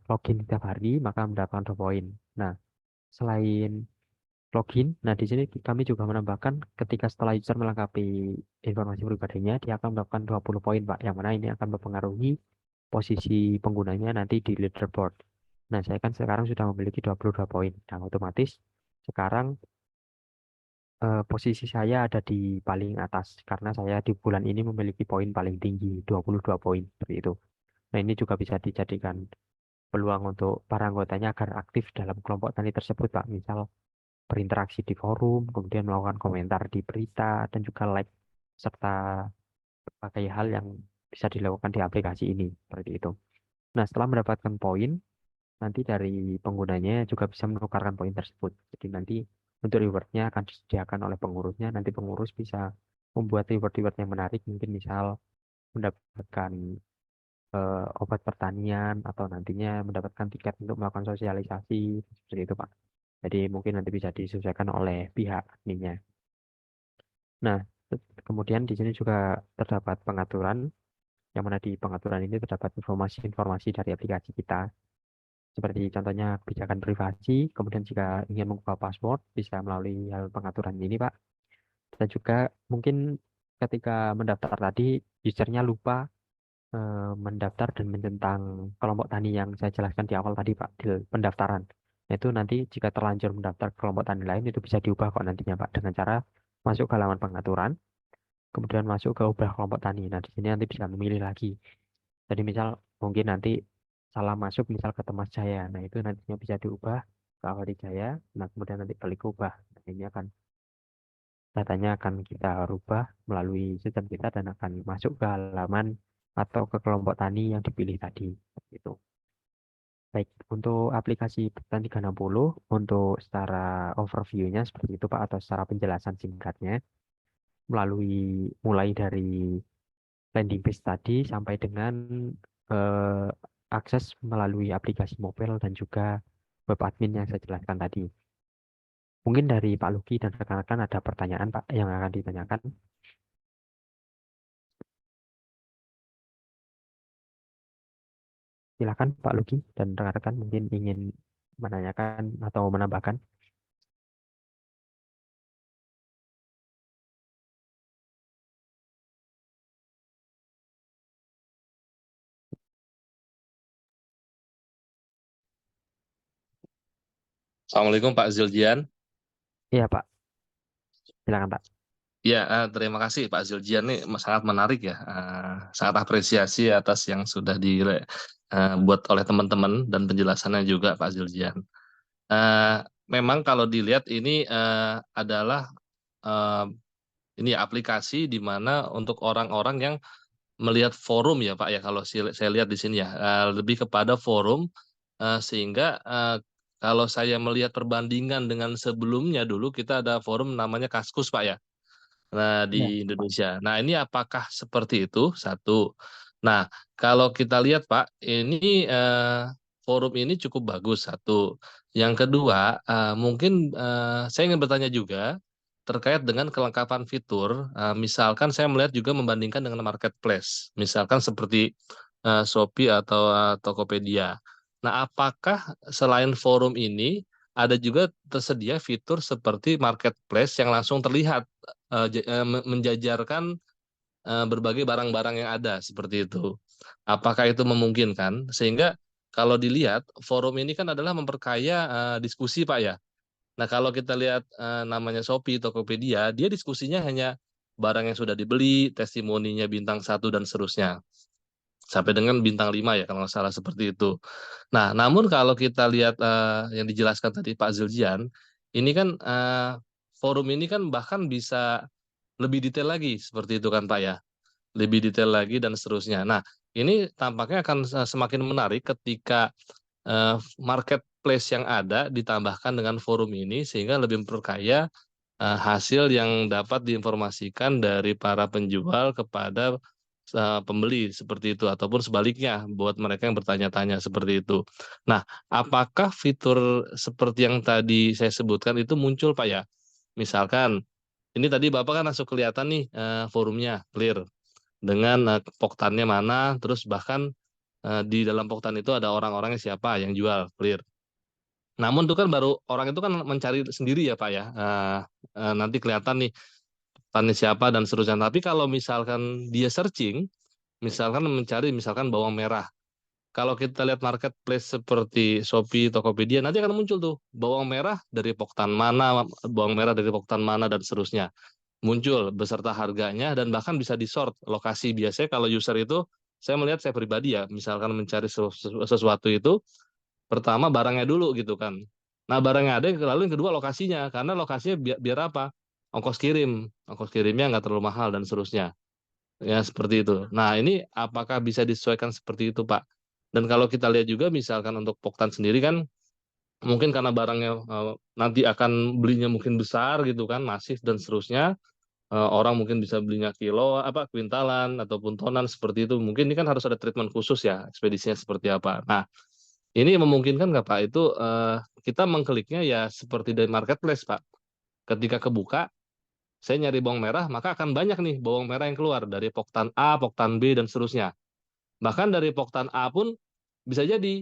login setiap hari, maka mendapatkan 2 poin. Nah, selain login, nah di sini kami juga menambahkan ketika setelah user melengkapi informasi pribadinya, dia akan mendapatkan 20 poin Pak, yang mana ini akan mempengaruhi posisi penggunanya nanti di leaderboard. Nah, saya kan sekarang sudah memiliki 22 poin. Nah, otomatis sekarang posisi saya ada di paling atas karena saya di bulan ini memiliki poin paling tinggi, 22 poin seperti itu. Nah, ini juga bisa dijadikan peluang untuk para anggotanya agar aktif dalam kelompok tani tersebut, Pak. Misal berinteraksi di forum, kemudian melakukan komentar di berita, dan juga like serta berbagai hal yang bisa dilakukan di aplikasi ini seperti itu. Nah, setelah mendapatkan poin, nanti dari penggunanya juga bisa menukarkan poin tersebut. Jadi nanti untuk rewardnya akan disediakan oleh pengurusnya. Nanti pengurus bisa membuat reward-reward yang menarik, mungkin misal mendapatkan obat pertanian atau nantinya mendapatkan tiket untuk melakukan sosialisasi seperti itu, Pak. Jadi mungkin nanti bisa disesuaikan oleh pihak adminnya. Nah, kemudian di sini juga terdapat pengaturan, yang mana di pengaturan ini terdapat informasi-informasi dari aplikasi kita. Seperti contohnya kebijakan privasi, kemudian jika ingin mengubah password, bisa melalui hal pengaturan ini, Pak. Dan juga mungkin ketika mendaftar tadi, usernya lupa mendaftar dan mententang kelompok tani yang saya jelaskan di awal tadi, Pak, di pendaftaran. Nah, itu nanti jika terlanjur mendaftar ke kelompok tani lain, itu bisa diubah kok nantinya, Pak, dengan cara masuk ke halaman pengaturan, kemudian masuk ke ubah kelompok tani. Nah, di sini nanti bisa memilih lagi. Jadi misal mungkin nanti salah masuk misal ke Temas Jaya. Nah, itu nantinya bisa diubah ke Awadi Jaya. Nah, kemudian nanti balik ke ubah. Nah, ini akan Datanya akan kita rubah melalui sistem kita dan akan masuk ke halaman atau ke kelompok tani yang dipilih tadi. Gitu. Baik, untuk aplikasi Buktan 360, untuk secara overview-nya seperti itu Pak, atau secara penjelasan singkatnya, mulai dari landing page tadi sampai dengan eh, akses melalui aplikasi mobile dan juga web admin yang saya jelaskan tadi. Mungkin dari Pak Luki dan rekan-rekan ada pertanyaan Pak yang akan ditanyakan. Silakan Pak Luki dan rekan-rekan mungkin ingin menanyakan atau menambahkan. Assalamualaikum Pak Ziljian. Iya Pak, silakan Pak. Ya, terima kasih Pak Ziljian, nih sangat menarik ya. Sangat apresiasi atas yang sudah dibuat oleh teman-teman dan penjelasannya juga Pak Ziljian. Memang kalau dilihat ini adalah eh, ini ya, aplikasi di mana untuk orang-orang yang melihat forum ya Pak ya, kalau saya lihat di sini ya, lebih kepada forum, sehingga kalau saya melihat perbandingan dengan sebelumnya, dulu kita ada forum namanya Kaskus Pak ya. Nah, Ya, di Indonesia. Nah, ini apakah seperti itu? Satu. Nah, kalau kita lihat Pak, ini forum ini cukup bagus. Satu. Yang kedua, mungkin saya ingin bertanya juga terkait dengan kelengkapan fitur. Misalkan saya melihat juga membandingkan dengan marketplace, misalkan seperti Shopee atau Tokopedia. Nah, apakah selain forum ini ada juga tersedia fitur seperti marketplace yang langsung terlihat menjajarkan berbagai barang-barang yang ada seperti itu. Apakah itu memungkinkan? Sehingga kalau dilihat forum ini kan adalah memperkaya diskusi Pak ya. Nah kalau kita lihat namanya Shopee, Tokopedia, dia diskusinya hanya barang yang sudah dibeli, testimoninya bintang 1 dan seterusnya. Sampai dengan bintang 5 ya kalau nggak salah seperti itu. Nah, namun kalau kita lihat yang dijelaskan tadi Pak Ziljian, ini kan forum ini kan bahkan bisa lebih detail lagi seperti itu kan Pak ya, lebih detail lagi dan seterusnya. Nah, ini tampaknya akan semakin menarik ketika marketplace yang ada ditambahkan dengan forum ini sehingga lebih memperkaya hasil yang dapat diinformasikan dari para penjual kepada pembeli seperti itu ataupun sebaliknya buat mereka yang bertanya-tanya seperti itu. Nah, apakah fitur seperti yang tadi saya sebutkan itu muncul Pak ya? Misalkan ini tadi Bapak kan langsung kelihatan nih forumnya clear dengan poktannya mana, terus bahkan di dalam poktan itu ada orang-orangnya siapa yang jual clear. Namun itu kan baru orang itu kan mencari sendiri ya Pak ya. Nanti kelihatan nih petani siapa dan seterusnya. Tapi kalau misalkan dia searching, misalkan mencari misalkan bawang merah. Kalau kita lihat marketplace seperti Shopee, Tokopedia, nanti akan muncul tuh bawang merah dari poktan mana, bawang merah dari poktan mana dan seterusnya. Muncul beserta harganya dan bahkan bisa di-sort lokasi. Biasanya kalau user itu, saya melihat saya pribadi ya, misalkan mencari sesuatu itu, pertama barangnya dulu gitu kan. Nah barangnya ada, lalu yang kedua lokasinya, karena lokasinya biar apa? Ongkos kirimnya nggak terlalu mahal dan seterusnya. Ya seperti itu. Nah ini apakah bisa disesuaikan seperti itu Pak? Dan kalau kita lihat juga misalkan untuk Poktan sendiri kan, mungkin karena barangnya nanti akan belinya mungkin besar gitu kan, masif dan seterusnya. Orang mungkin bisa belinya kilo, apa kuintalan ataupun tonan seperti itu. Mungkin ini kan harus ada treatment khusus ya, ekspedisinya seperti apa. Nah, ini memungkinkan nggak Pak? Itu kita mengkliknya ya seperti dari marketplace Pak. Ketika kebuka, saya nyari bawang merah, maka akan banyak nih bawang merah yang keluar dari Poktan A, Poktan B, dan seterusnya. Bahkan dari Poktan A pun bisa jadi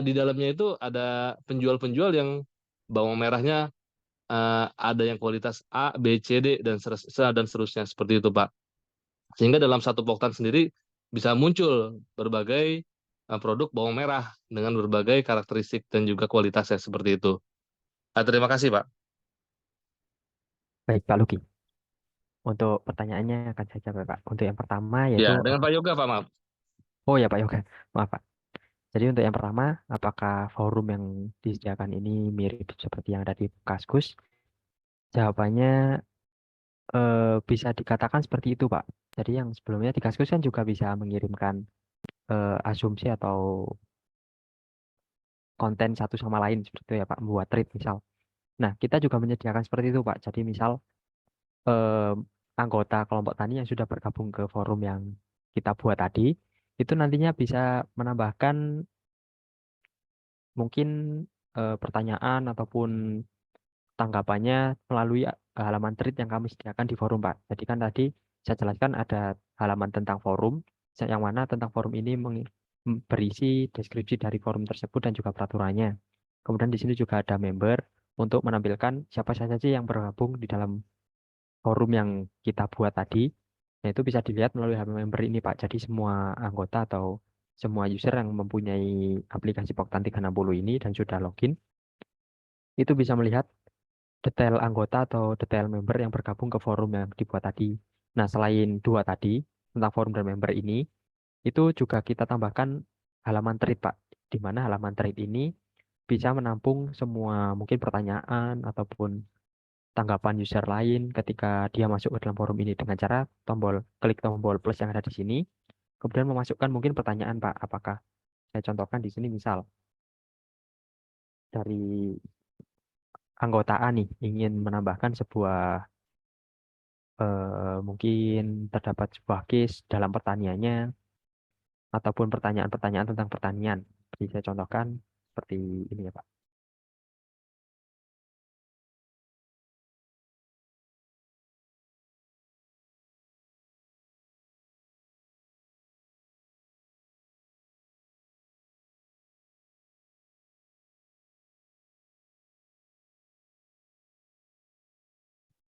di dalamnya itu ada penjual-penjual yang bawang merahnya ada yang kualitas A, B, C, D, dan seterusnya seperti itu Pak. Sehingga dalam satu Poktan sendiri bisa muncul berbagai produk bawang merah dengan berbagai karakteristik dan juga kualitasnya seperti itu. Terima kasih, Pak. Baik Pak Luki. Untuk pertanyaannya akan saya jawab Pak. Untuk yang pertama yaitu, Ya, dengan Pak Yoga, Pak, maaf. oh ya Pak Yoga, maaf Pak. Jadi untuk yang pertama, apakah forum yang disediakan ini mirip seperti yang ada di Kaskus? Jawabannya bisa dikatakan seperti itu, Pak. Jadi yang sebelumnya di Kaskus kan juga bisa mengirimkan asumsi atau konten satu sama lain seperti itu ya, Pak, membuat thread misal. Nah, kita juga menyediakan seperti itu, Pak. Jadi misal eh, anggota kelompok tani yang sudah bergabung ke forum yang kita buat tadi, itu nantinya bisa menambahkan mungkin pertanyaan ataupun tanggapannya melalui halaman thread yang kami sediakan di forum, Pak. Jadi kan tadi saya jelaskan ada halaman tentang forum, yang mana tentang forum ini berisi deskripsi dari forum tersebut dan juga peraturannya. Kemudian di sini juga ada member untuk menampilkan siapa saja sih yang bergabung di dalam forum yang kita buat tadi. Nah, itu bisa dilihat melalui halaman member ini, Pak. Jadi semua anggota atau semua user yang mempunyai aplikasi Poktan 360 ini dan sudah login, itu bisa melihat detail anggota atau detail member yang bergabung ke forum yang dibuat tadi. Nah, selain dua tadi, tentang forum dan member ini, itu juga kita tambahkan halaman thread, Pak. Di mana halaman thread ini bisa menampung semua mungkin pertanyaan ataupun tanggapan user lain ketika dia masuk ke dalam forum ini dengan cara klik tombol plus yang ada di sini, kemudian memasukkan mungkin pertanyaan, Pak. Apakah saya contohkan di sini misal dari anggota A nih ingin menambahkan sebuah mungkin terdapat sebuah case dalam pertaniannya ataupun pertanyaan-pertanyaan tentang pertanian. Jadi saya contohkan seperti ini ya, Pak.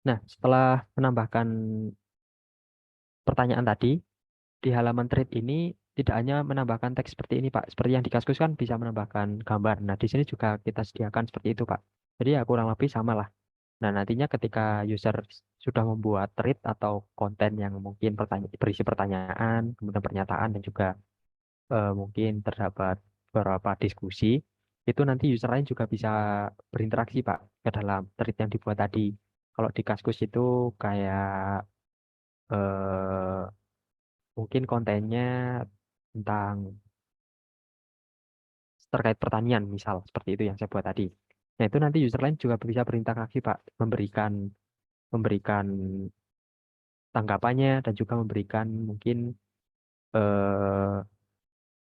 Nah, setelah menambahkan pertanyaan tadi, di halaman thread ini tidak hanya menambahkan teks seperti ini, Pak. Seperti yang di Kaskus kan bisa menambahkan gambar. Nah, di sini juga kita sediakan seperti itu, Pak. Jadi ya kurang lebih sama lah. Nah, nantinya ketika user sudah membuat thread atau konten yang mungkin berisi pertanyaan, kemudian pernyataan, dan juga mungkin terdapat beberapa diskusi, itu nanti user lain juga bisa berinteraksi, Pak, ke dalam thread yang dibuat tadi. Kalau di Kaskus itu kayak eh, mungkin kontennya tentang terkait pertanian, misal seperti itu yang saya buat tadi. Nah, itu nanti user lain juga bisa berinteraksi, Pak, memberikan tanggapannya dan juga memberikan mungkin eh,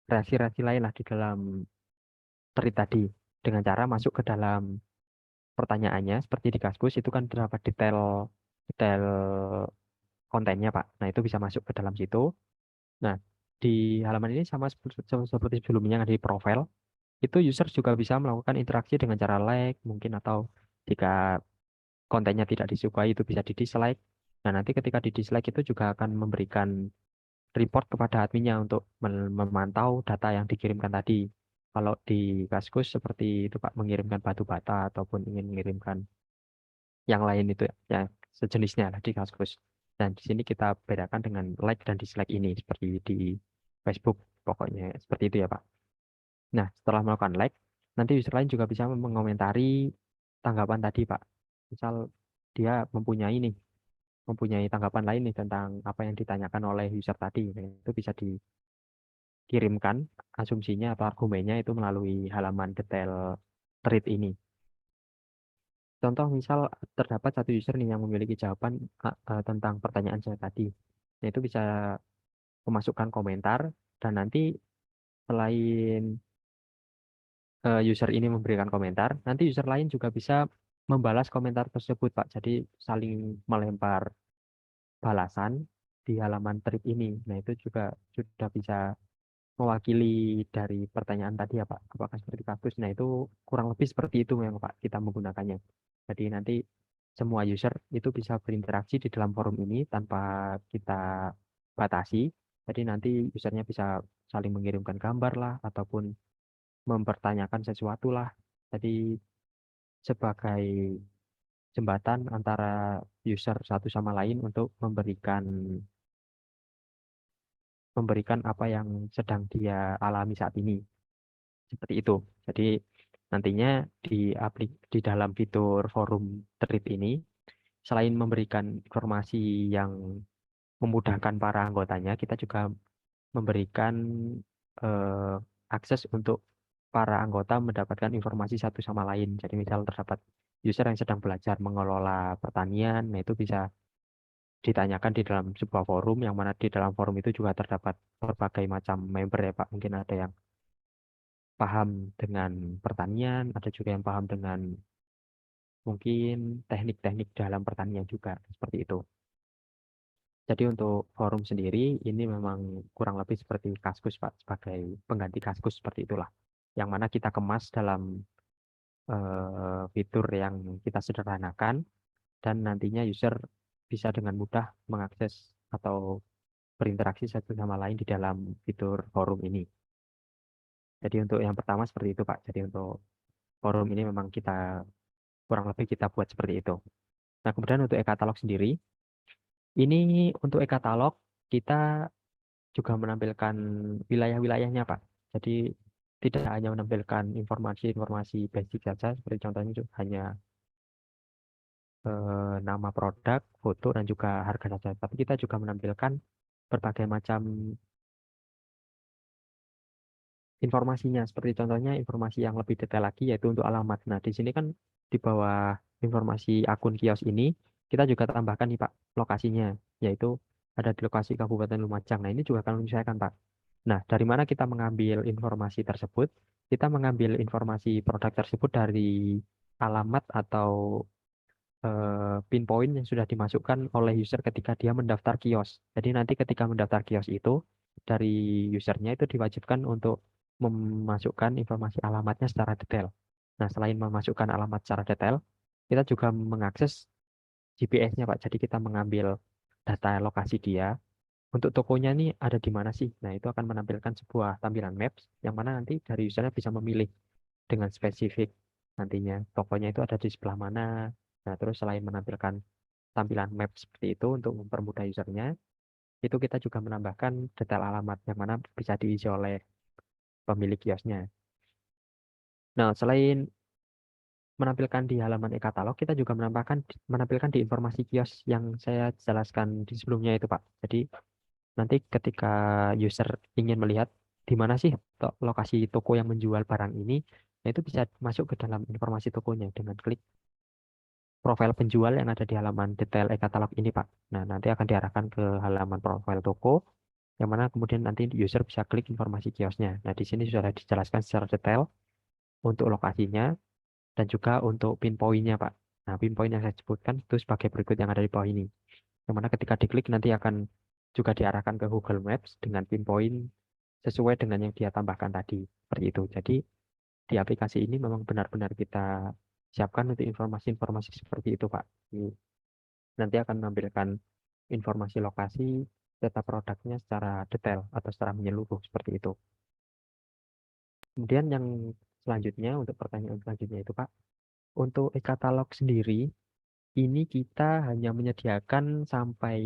reaksi-reaksi lain lah di dalam thread tadi dengan cara masuk ke dalam pertanyaannya seperti di Kaskus itu kan terdapat detail detail kontennya, Pak. Nah, itu bisa masuk ke dalam situ. Nah, di halaman ini sama seperti sebelumnya yang ada di profile, itu user juga bisa melakukan interaksi dengan cara like mungkin atau jika kontennya tidak disukai itu bisa di dislike. Nah, nanti ketika di dislike itu juga akan memberikan report kepada adminnya untuk memantau data yang dikirimkan tadi. Kalau di Kaskus seperti itu, Pak, mengirimkan batu bata ataupun ingin mengirimkan yang lain itu ya sejenisnya lah di Kaskus. Dan di sini kita bedakan dengan like dan dislike ini seperti di Facebook pokoknya seperti itu ya, Pak. Nah, setelah melakukan like, nanti user lain juga bisa mengomentari tanggapan tadi, Pak. Misal dia mempunyai tanggapan lain nih tentang apa yang ditanyakan oleh user tadi. Nah, itu bisa dikirimkan asumsinya atau argumennya itu melalui halaman detail thread ini. Contoh misal terdapat satu user nih yang memiliki jawaban tentang pertanyaan saya tadi. Nah, itu bisa memasukkan komentar dan nanti selain user ini memberikan komentar, nanti user lain juga bisa membalas komentar tersebut, Pak. Jadi saling melempar balasan di halaman thread ini. Nah, itu juga sudah bisa mewakili dari pertanyaan tadi ya, Pak. Apakah seperti kampus? Nah, itu kurang lebih seperti itu memang, Pak, kita menggunakannya. Jadi nanti semua user itu bisa berinteraksi di dalam forum ini tanpa kita batasi. Jadi nanti usernya bisa saling mengirimkan gambar lah ataupun mempertanyakan sesuatu lah. Jadi sebagai jembatan antara user satu sama lain untuk memberikan apa yang sedang dia alami saat ini. Seperti itu. Jadi nantinya di dalam fitur forum thread ini selain memberikan informasi yang memudahkan para anggotanya, kita juga memberikan akses untuk para anggota mendapatkan informasi satu sama lain. Jadi misal terdapat user yang sedang belajar mengelola pertanian, nah itu bisa ditanyakan di dalam sebuah forum, yang mana di dalam forum itu juga terdapat berbagai macam member ya Pak. Mungkin ada yang paham dengan pertanian, ada juga yang paham dengan mungkin teknik-teknik dalam pertanian juga, seperti itu. Jadi untuk forum sendiri ini memang kurang lebih seperti Kaskus Pak, sebagai pengganti Kaskus seperti itulah. Yang mana kita kemas dalam fitur yang kita sederhanakan, dan nantinya user bisa dengan mudah mengakses atau berinteraksi satu sama lain di dalam fitur forum ini. Jadi untuk yang pertama seperti itu Pak. Jadi untuk forum ini memang kita kurang lebih kita buat seperti itu. Nah kemudian untuk e-katalog sendiri, ini untuk e-katalog kita juga menampilkan wilayah-wilayahnya Pak. Jadi tidak hanya menampilkan informasi-informasi basic saja, seperti contohnya hanya nama produk, foto, dan juga harga saja. Tapi kita juga menampilkan berbagai macam informasinya, seperti contohnya informasi yang lebih detail lagi yaitu untuk alamat. Nah, di sini kan di bawah informasi akun kios ini kita juga tambahkan nih Pak lokasinya, yaitu ada di lokasi Kabupaten Lumajang. Nah, ini juga akan menyesuaikan Pak. Nah, dari mana kita mengambil informasi tersebut? Kita mengambil informasi produk tersebut dari alamat atau pinpoint yang sudah dimasukkan oleh user ketika dia mendaftar kios. Jadi nanti ketika mendaftar kios itu, dari usernya itu diwajibkan untuk memasukkan informasi alamatnya secara detail. Nah, selain memasukkan alamat secara detail, kita juga mengakses GPS-nya Pak. Jadi kita mengambil data lokasi dia. Untuk tokonya ini ada di mana sih? Nah, itu akan menampilkan sebuah tampilan maps yang mana nanti dari usernya bisa memilih dengan spesifik nantinya tokonya itu ada di sebelah mana. Nah, terus selain menampilkan tampilan map seperti itu untuk mempermudah usernya, itu kita juga menambahkan detail alamat yang mana bisa diisi oleh pemilik kiosnya. Nah, selain menampilkan di halaman e-katalog, kita juga menampilkan di informasi kios yang saya jelaskan di sebelumnya itu, Pak. Jadi nanti ketika user ingin melihat di mana sih lokasi toko yang menjual barang ini, nah itu bisa masuk ke dalam informasi tokonya dengan klik profil penjual yang ada di halaman detail e-katalog ini, Pak. Nah, nanti akan diarahkan ke halaman profil toko, yang mana kemudian nanti user bisa klik informasi kiosnya. Nah, di sini sudah dijelaskan secara detail untuk lokasinya dan juga untuk pinpointnya, Pak. Nah, pinpoint yang saya sebutkan itu sebagai berikut yang ada di bawah ini. Yang mana ketika diklik nanti akan juga diarahkan ke Google Maps dengan pinpoint sesuai dengan yang dia tambahkan tadi. Seperti itu. Jadi, di aplikasi ini memang benar-benar kita siapkan untuk informasi-informasi seperti itu, Pak. Nanti akan menampilkan informasi lokasi, data produknya secara detail atau secara menyeluruh seperti itu. Kemudian yang selanjutnya, untuk pertanyaan selanjutnya itu Pak, untuk e-katalog sendiri, ini kita hanya menyediakan sampai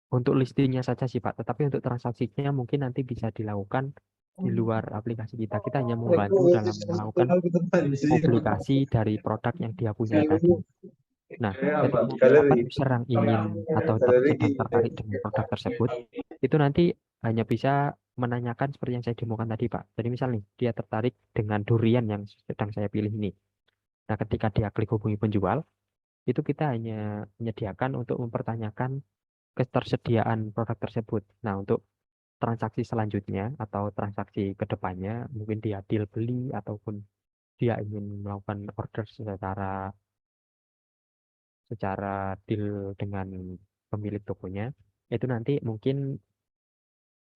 untuk listingnya saja sih Pak, tetapi untuk transaksinya mungkin nanti bisa dilakukan di luar aplikasi kita. Kita hanya membantu dalam melakukan publikasi dari produk yang dia punya tadi. Nah, ketika terdapat user yang ingin atau sedang tertarik dengan produk tersebut, itu nanti hanya bisa menanyakan seperti yang saya demokan tadi, Pak. Jadi misal nih, dia tertarik dengan durian yang sedang saya pilih ini. Nah, ketika dia klik hubungi penjual, itu kita hanya menyediakan untuk mempertanyakan ketersediaan produk tersebut. Nah, untuk transaksi selanjutnya atau transaksi ke depannya, mungkin dia deal beli ataupun dia ingin melakukan order secara deal dengan pemilik tokonya, itu nanti mungkin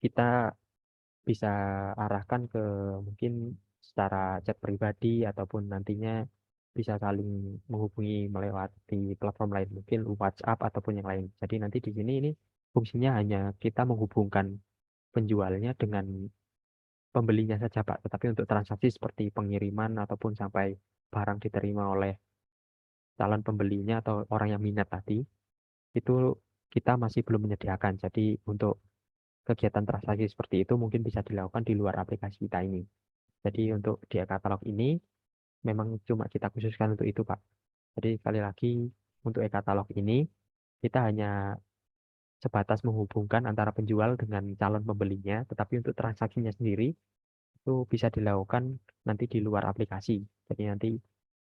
kita bisa arahkan ke mungkin secara chat pribadi ataupun nantinya bisa saling menghubungi melewati platform lain, mungkin WhatsApp ataupun yang lain. Jadi nanti di sini ini fungsinya hanya kita menghubungkan penjualnya dengan pembelinya saja, Pak. Tetapi untuk transaksi seperti pengiriman ataupun sampai barang diterima oleh calon pembelinya atau orang yang minat tadi, itu kita masih belum menyediakan. Jadi untuk kegiatan transaksi seperti itu mungkin bisa dilakukan di luar aplikasi kita ini. Jadi untuk di katalog ini memang cuma kita khususkan untuk itu, Pak. Jadi sekali lagi untuk e-katalog ini kita hanya sebatas menghubungkan antara penjual dengan calon pembelinya, tetapi untuk transaksinya sendiri itu bisa dilakukan nanti di luar aplikasi. Jadi nanti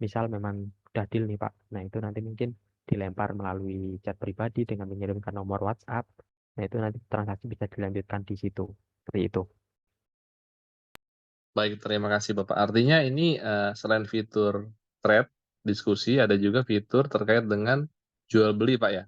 misal memang udah deal nih Pak, nah itu nanti mungkin dilempar melalui chat pribadi dengan mengirimkan nomor WhatsApp. Nah itu nanti transaksi bisa dilanjutkan di situ. Seperti itu. Baik, terima kasih Bapak. Artinya ini selain fitur thread, diskusi, ada juga fitur terkait dengan jual beli Pak ya?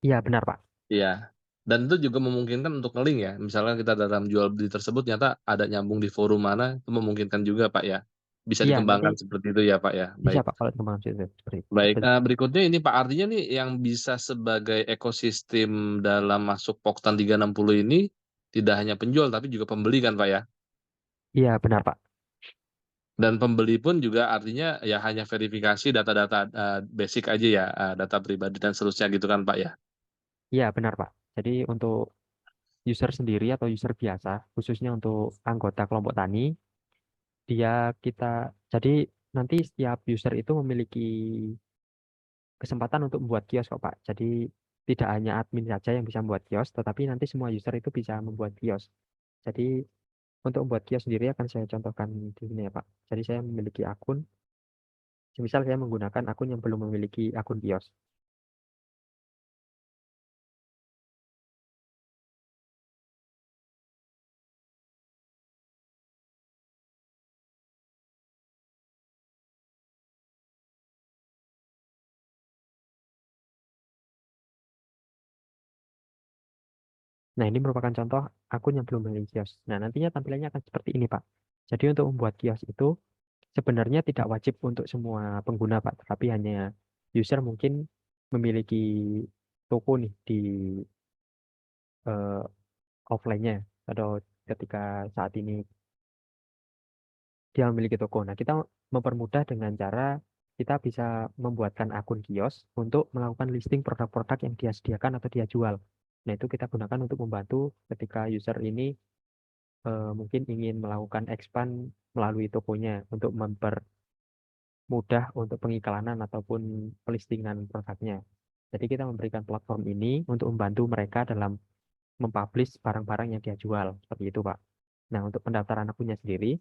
Iya benar Pak. Iya. Dan itu juga memungkinkan untuk nge-link ya. Misalkan kita dalam jual beli tersebut ternyata ada nyambung di forum mana, itu memungkinkan juga Pak ya. Bisa Iya nanti dikembangkan seperti itu ya Pak ya. bisa Baik. Pak kalau kembang situ. Seperti itu. Baik, berikutnya ini Pak, artinya nih yang bisa sebagai ekosistem dalam masuk Poktan 360 ini tidak hanya penjual tapi juga pembeli kan Pak ya? Iya benar Pak. Dan pembeli pun juga artinya ya hanya verifikasi data-data basic aja ya, data pribadi dan seterusnya gitu kan Pak ya? Iya benar Pak. Jadi untuk user sendiri atau user biasa, khususnya untuk anggota kelompok tani, jadi nanti setiap user itu memiliki kesempatan untuk membuat kios kok Pak. Jadi tidak hanya admin saja yang bisa membuat kios, tetapi nanti semua user itu bisa membuat kios. Jadi untuk membuat kios sendiri akan saya contohkan di sini ya Pak. Jadi saya memiliki akun, misal saya menggunakan akun yang belum memiliki akun kios. Nah, ini merupakan contoh akun yang belum memiliki kios. Nah, nantinya tampilannya akan seperti ini, Pak. Jadi untuk membuat kios itu sebenarnya tidak wajib untuk semua pengguna, Pak. Tapi hanya user mungkin memiliki toko nih di eh, offline-nya. Atau ketika saat ini dia memiliki toko. Nah, kita mempermudah dengan cara kita bisa membuatkan akun kios untuk melakukan listing produk-produk yang dia sediakan atau dia jual. Nah, itu kita gunakan untuk membantu ketika user ini mungkin ingin melakukan expand melalui tokonya untuk mempermudah untuk pengiklanan ataupun pelistingan produknya. Jadi kita memberikan platform ini untuk membantu mereka dalam mempublish barang-barang yang dia jual. Seperti itu, Pak. Nah, untuk pendaftaran akunnya sendiri,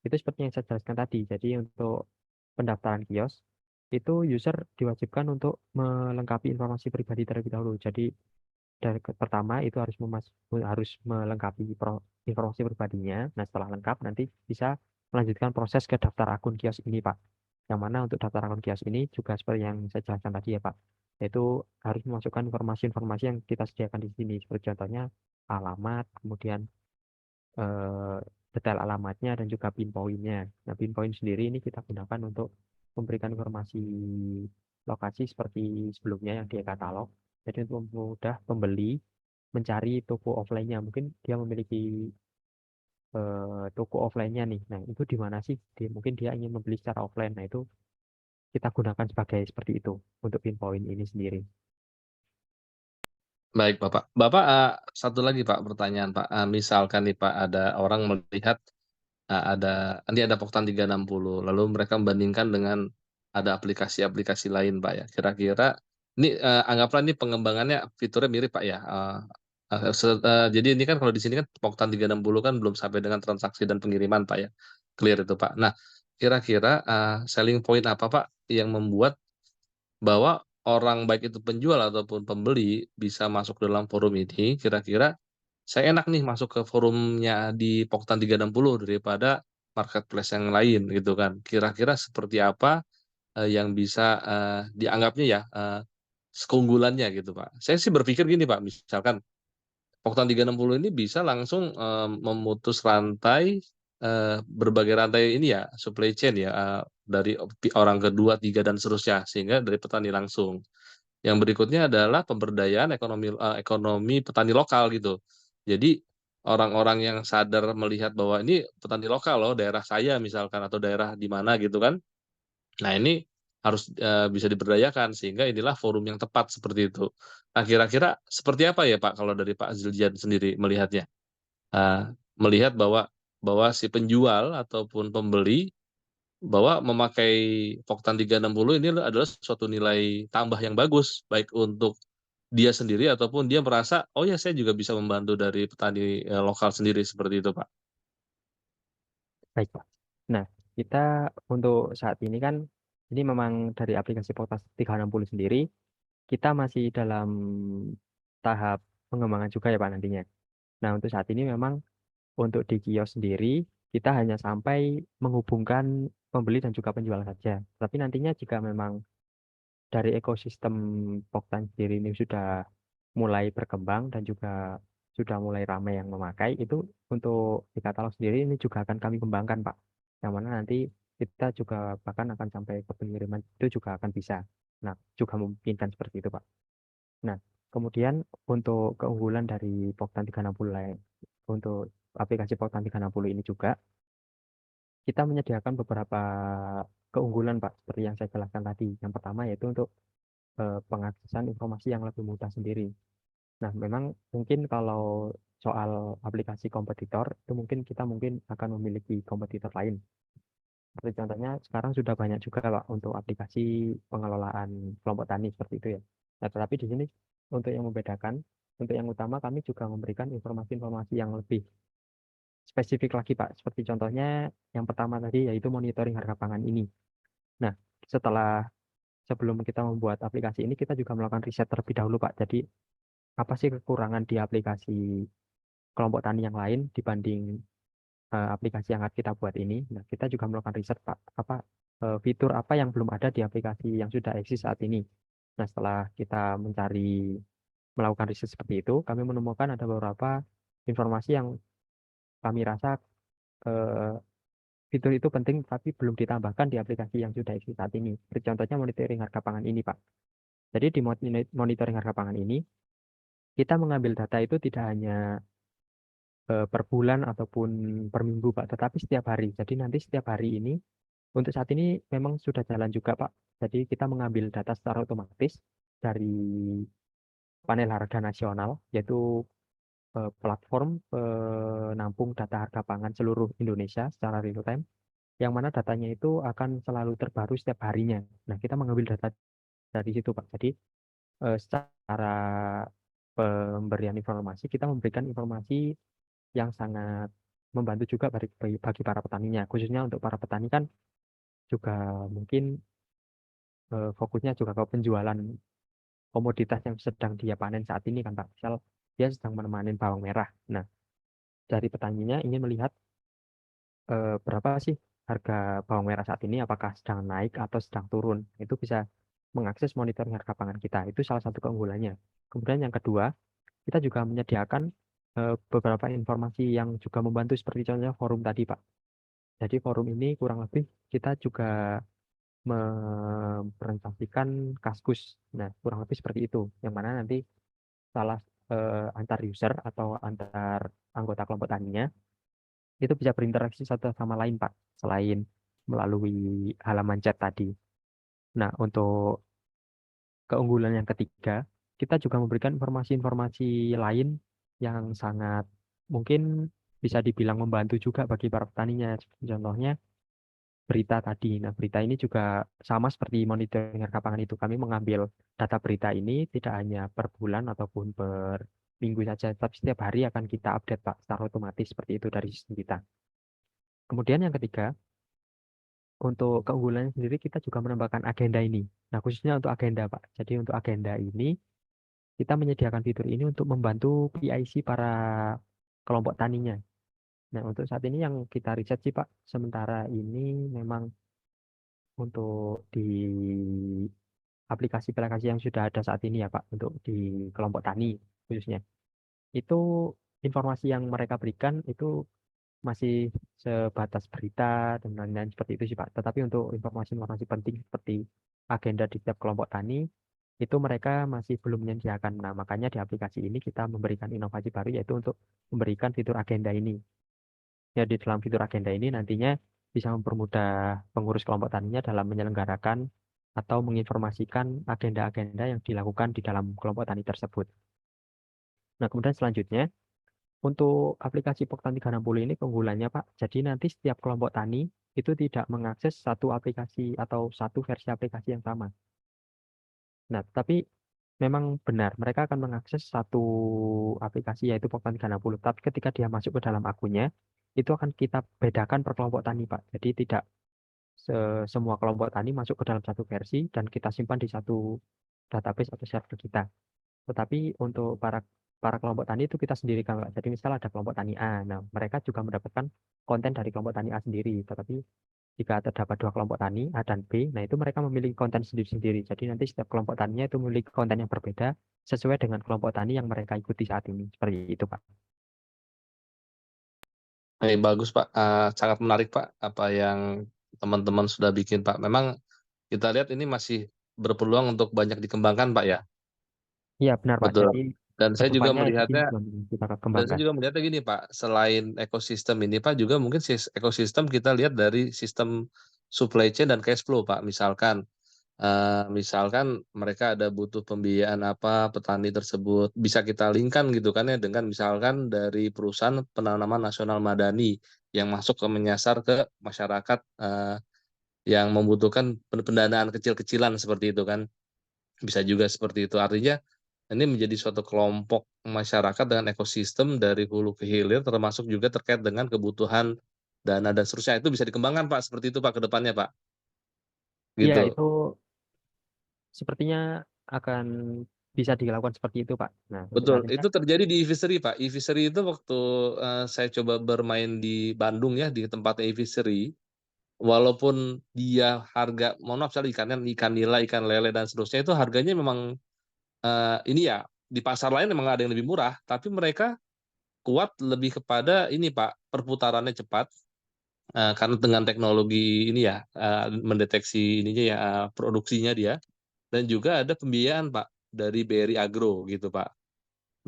itu seperti yang saya jelaskan tadi. Jadi untuk pendaftaran kios, itu user diwajibkan untuk melengkapi informasi pribadi terlebih dahulu. Jadi pertama itu harus melengkapi informasi pribadinya. Nah, setelah lengkap nanti bisa melanjutkan proses ke daftar akun kios ini, Pak. Yang mana untuk daftar akun kios ini juga seperti yang saya jelaskan tadi ya, Pak. Yaitu harus memasukkan informasi-informasi yang kita sediakan di sini. Seperti contohnya alamat, kemudian eh, detail alamatnya dan juga pinpointnya. Nah, pinpoint sendiri ini kita gunakan untuk memberikan informasi lokasi seperti sebelumnya yang di katalog. Jadi untuk mempermudah pembeli mencari toko offline-nya. Mungkin dia memiliki toko offline-nya nih. Nah, itu di mana sih? Mungkin dia ingin membeli secara offline. Nah, itu kita gunakan sebagai seperti itu untuk pinpoint ini sendiri. Baik Bapak. Bapak, satu lagi Pak pertanyaan Pak, misalkan nih Pak ada orang melihat, ini ada Poktan 360 lalu mereka membandingkan dengan ada aplikasi-aplikasi lain Pak ya. Kira-kira ini, anggaplah ini pengembangannya fiturnya mirip Pak ya, jadi ini kan kalau di sini kan Poktan 360 kan belum sampai dengan transaksi dan pengiriman Pak ya, clear itu Pak. Nah, kira-kira, selling point apa Pak yang membuat bahwa orang baik itu penjual ataupun pembeli bisa masuk dalam forum ini, kira-kira saya enak nih masuk ke forumnya di Poktan 360 daripada marketplace yang lain gitu kan. Kira-kira seperti apa, yang bisa, dianggapnya ya, keunggulannya gitu, Pak. Saya sih berpikir gini, Pak, misalkan Poktan 360 ini bisa langsung, memutus rantai, berbagai rantai ini ya, supply chain ya, dari orang kedua, 3 dan seterusnya, sehingga dari petani langsung. Yang berikutnya adalah pemberdayaan ekonomi petani lokal gitu. Jadi orang-orang yang sadar melihat bahwa ini petani lokal loh, daerah saya misalkan atau daerah di mana gitu kan. Nah ini harus, bisa diberdayakan sehingga inilah forum yang tepat seperti itu. Nah kira-kira seperti apa ya Pak kalau dari Pak Ziljan sendiri melihatnya? Melihat bahwa si penjual ataupun pembeli bahwa memakai Poktan 360 ini adalah suatu nilai tambah yang bagus, baik untuk dia sendiri ataupun dia merasa, oh ya saya juga bisa membantu dari petani lokal sendiri seperti itu, Pak. Baik, Pak. Nah, kita untuk saat ini kan, ini memang dari aplikasi Poktan 360 sendiri, kita masih dalam tahap pengembangan juga ya Pak nantinya. Nah, untuk saat ini memang untuk di kios sendiri, kita hanya sampai menghubungkan pembeli dan juga penjual saja. Tapi nantinya jika memang dari ekosistem Poktan sendiri ini sudah mulai berkembang dan juga sudah mulai ramai yang memakai, itu untuk di katalog sendiri ini juga akan kami kembangkan, Pak. Yang mana nanti kita juga bahkan akan sampai ke pengiriman itu juga akan bisa. Nah, juga memungkinkan seperti itu, Pak. Nah, kemudian untuk keunggulan dari Poktan 360 lain, untuk aplikasi Poktan 360 ini juga, kita menyediakan beberapa keunggulan, Pak, seperti yang saya jelaskan tadi. Yang pertama yaitu untuk pengaksesan informasi yang lebih mudah sendiri. Nah, memang mungkin kalau soal aplikasi kompetitor, itu mungkin kita akan memiliki kompetitor lain. Seperti contohnya, sekarang sudah banyak juga, Pak, untuk aplikasi pengelolaan kelompok tani seperti itu ya. Nah, tetapi di sini untuk yang membedakan, untuk yang utama kami juga memberikan informasi-informasi yang lebih spesifik lagi, Pak. Seperti contohnya yang pertama tadi yaitu monitoring harga pangan ini. Nah, sebelum kita membuat aplikasi ini, kita juga melakukan riset terlebih dahulu, Pak. Jadi, apa sih kekurangan di aplikasi kelompok tani yang lain dibanding aplikasi yang akan kita buat ini? Nah, kita juga melakukan riset, Pak. Fitur apa yang belum ada di aplikasi yang sudah eksis saat ini? Nah, setelah kita melakukan riset seperti itu, kami menemukan ada beberapa informasi yang kami rasa eh, fitur itu penting tapi belum ditambahkan di aplikasi yang sudah eksis saat ini. Seperti contohnya monitoring harga pangan ini, Pak. Jadi di monitoring harga pangan ini, kita mengambil data itu tidak hanya per bulan ataupun per minggu, Pak, tetapi setiap hari. Jadi nanti setiap hari ini, untuk saat ini memang sudah jalan juga, Pak. Jadi kita mengambil data secara otomatis dari panel harga nasional, yaitu platform penampung data harga pangan seluruh Indonesia secara real time, yang mana datanya itu akan selalu terbaru setiap harinya. Nah, kita mengambil data dari situ, Pak. Jadi secara pemberian informasi, kita memberikan informasi yang sangat membantu juga bagi para petaninya. Khususnya untuk para petani kan juga mungkin fokusnya juga ke penjualan komoditas yang sedang dia panen saat ini kan, Pak. Misal dia sedang memanen bawang merah. Nah, dari petaninya ingin melihat berapa sih harga bawang merah saat ini, apakah sedang naik atau sedang turun. Itu bisa mengakses monitoring harga pangan kita. Itu salah satu keunggulannya. Kemudian yang kedua, kita juga menyediakan beberapa informasi yang juga membantu seperti contohnya forum tadi, Pak. Jadi forum ini kurang lebih kita juga merepresentasikan Kaskus. Nah, kurang lebih seperti itu. Yang mana nanti salah antar user atau antar anggota kelompok taninya itu bisa berinteraksi satu sama lain, Pak, selain melalui halaman chat tadi. Nah, untuk keunggulan yang ketiga, kita juga memberikan informasi-informasi lain yang sangat mungkin bisa dibilang membantu juga bagi para petaninya. Contohnya berita tadi. Nah, berita ini juga sama seperti monitoring harga pangan itu. Kami mengambil data berita ini tidak hanya per bulan ataupun per minggu saja, tapi setiap hari akan kita update, Pak, secara otomatis seperti itu dari sistem kita. Kemudian yang ketiga, untuk keunggulannya sendiri kita juga menambahkan agenda ini. Nah, khususnya untuk agenda, Pak. Jadi untuk agenda ini, kita menyediakan fitur ini untuk membantu PIC para kelompok taninya. Nah, untuk saat ini yang kita riset sih, Pak, sementara ini memang untuk di aplikasi-aplikasi yang sudah ada saat ini ya, Pak, untuk di kelompok tani khususnya. Itu informasi yang mereka berikan itu masih sebatas berita dan lain-lain seperti itu sih, Pak. Tetapi untuk informasi-informasi penting seperti agenda di setiap kelompok tani, itu mereka masih belum menyediakan. Nah, makanya di aplikasi ini kita memberikan inovasi baru yaitu untuk memberikan fitur agenda ini. Ya, di dalam fitur agenda ini nantinya bisa mempermudah pengurus kelompok taninya dalam menyelenggarakan atau menginformasikan agenda-agenda yang dilakukan di dalam kelompok tani tersebut. Nah, kemudian selanjutnya, untuk aplikasi Poktan 360 ini keunggulannya, Pak, jadi nanti setiap kelompok tani itu tidak mengakses satu aplikasi atau satu versi aplikasi yang sama. Nah, tapi memang benar mereka akan mengakses satu aplikasi yaitu Poktan 30. Tapi ketika dia masuk ke dalam akunnya, itu akan kita bedakan per kelompok tani, Pak. Jadi tidak semua kelompok tani masuk ke dalam satu versi dan kita simpan di satu database atau server kita. Tetapi untuk para para kelompok tani itu kita sendirikan, Pak. Jadi misal ada kelompok tani A, nah mereka juga mendapatkan konten dari kelompok tani A sendiri. Tetapi jika terdapat dua kelompok tani A dan B, nah itu mereka memiliki konten sendiri-sendiri. Jadi nanti setiap kelompok taninya itu memiliki konten yang berbeda sesuai dengan kelompok tani yang mereka ikuti saat ini. Seperti itu, Pak. Bagus Pak, sangat menarik Pak apa yang teman-teman sudah bikin Pak. Memang kita lihat ini masih berpeluang untuk banyak dikembangkan Pak ya. Iya, benar, Pak. Betul. Jadi Dan saya juga kedepannya di sini melihatnya juga kita Dan saya kembangkan. juga melihatnya gini Pak, selain ekosistem ini Pak, juga mungkin ekosistem kita lihat dari sistem supply chain dan cash flow Pak. Misalkan mereka ada butuh pembiayaan apa, petani tersebut bisa kita linkkan gitu kan ya dengan misalkan dari perusahaan penanaman nasional madani yang masuk ke menyasar ke masyarakat yang membutuhkan pendanaan kecil-kecilan seperti itu kan. Bisa juga seperti itu. Artinya ini menjadi suatu kelompok masyarakat dengan ekosistem dari hulu ke hilir, termasuk juga terkait dengan kebutuhan dana dan seterusnya. Itu bisa dikembangkan Pak, seperti itu Pak ke depannya Pak. Iya, Gitu. itu sepertinya akan bisa dilakukan seperti itu, Pak. Nah, untuk Betul, nantinya, itu terjadi di e-fishery Pak. E-fishery itu waktu saya coba bermain di Bandung ya, di tempatnya e-fishery, walaupun dia harga, mohon maaf sekali ikannya, ikan nila, ikan lele dan seterusnya itu harganya memang ini ya, di pasar lain memang ada yang lebih murah, tapi mereka kuat lebih kepada ini Pak, perputarannya cepat, karena dengan teknologi ini ya, mendeteksi ininya ya, produksinya dia, dan juga ada pembiayaan Pak, dari BRI Agro gitu Pak.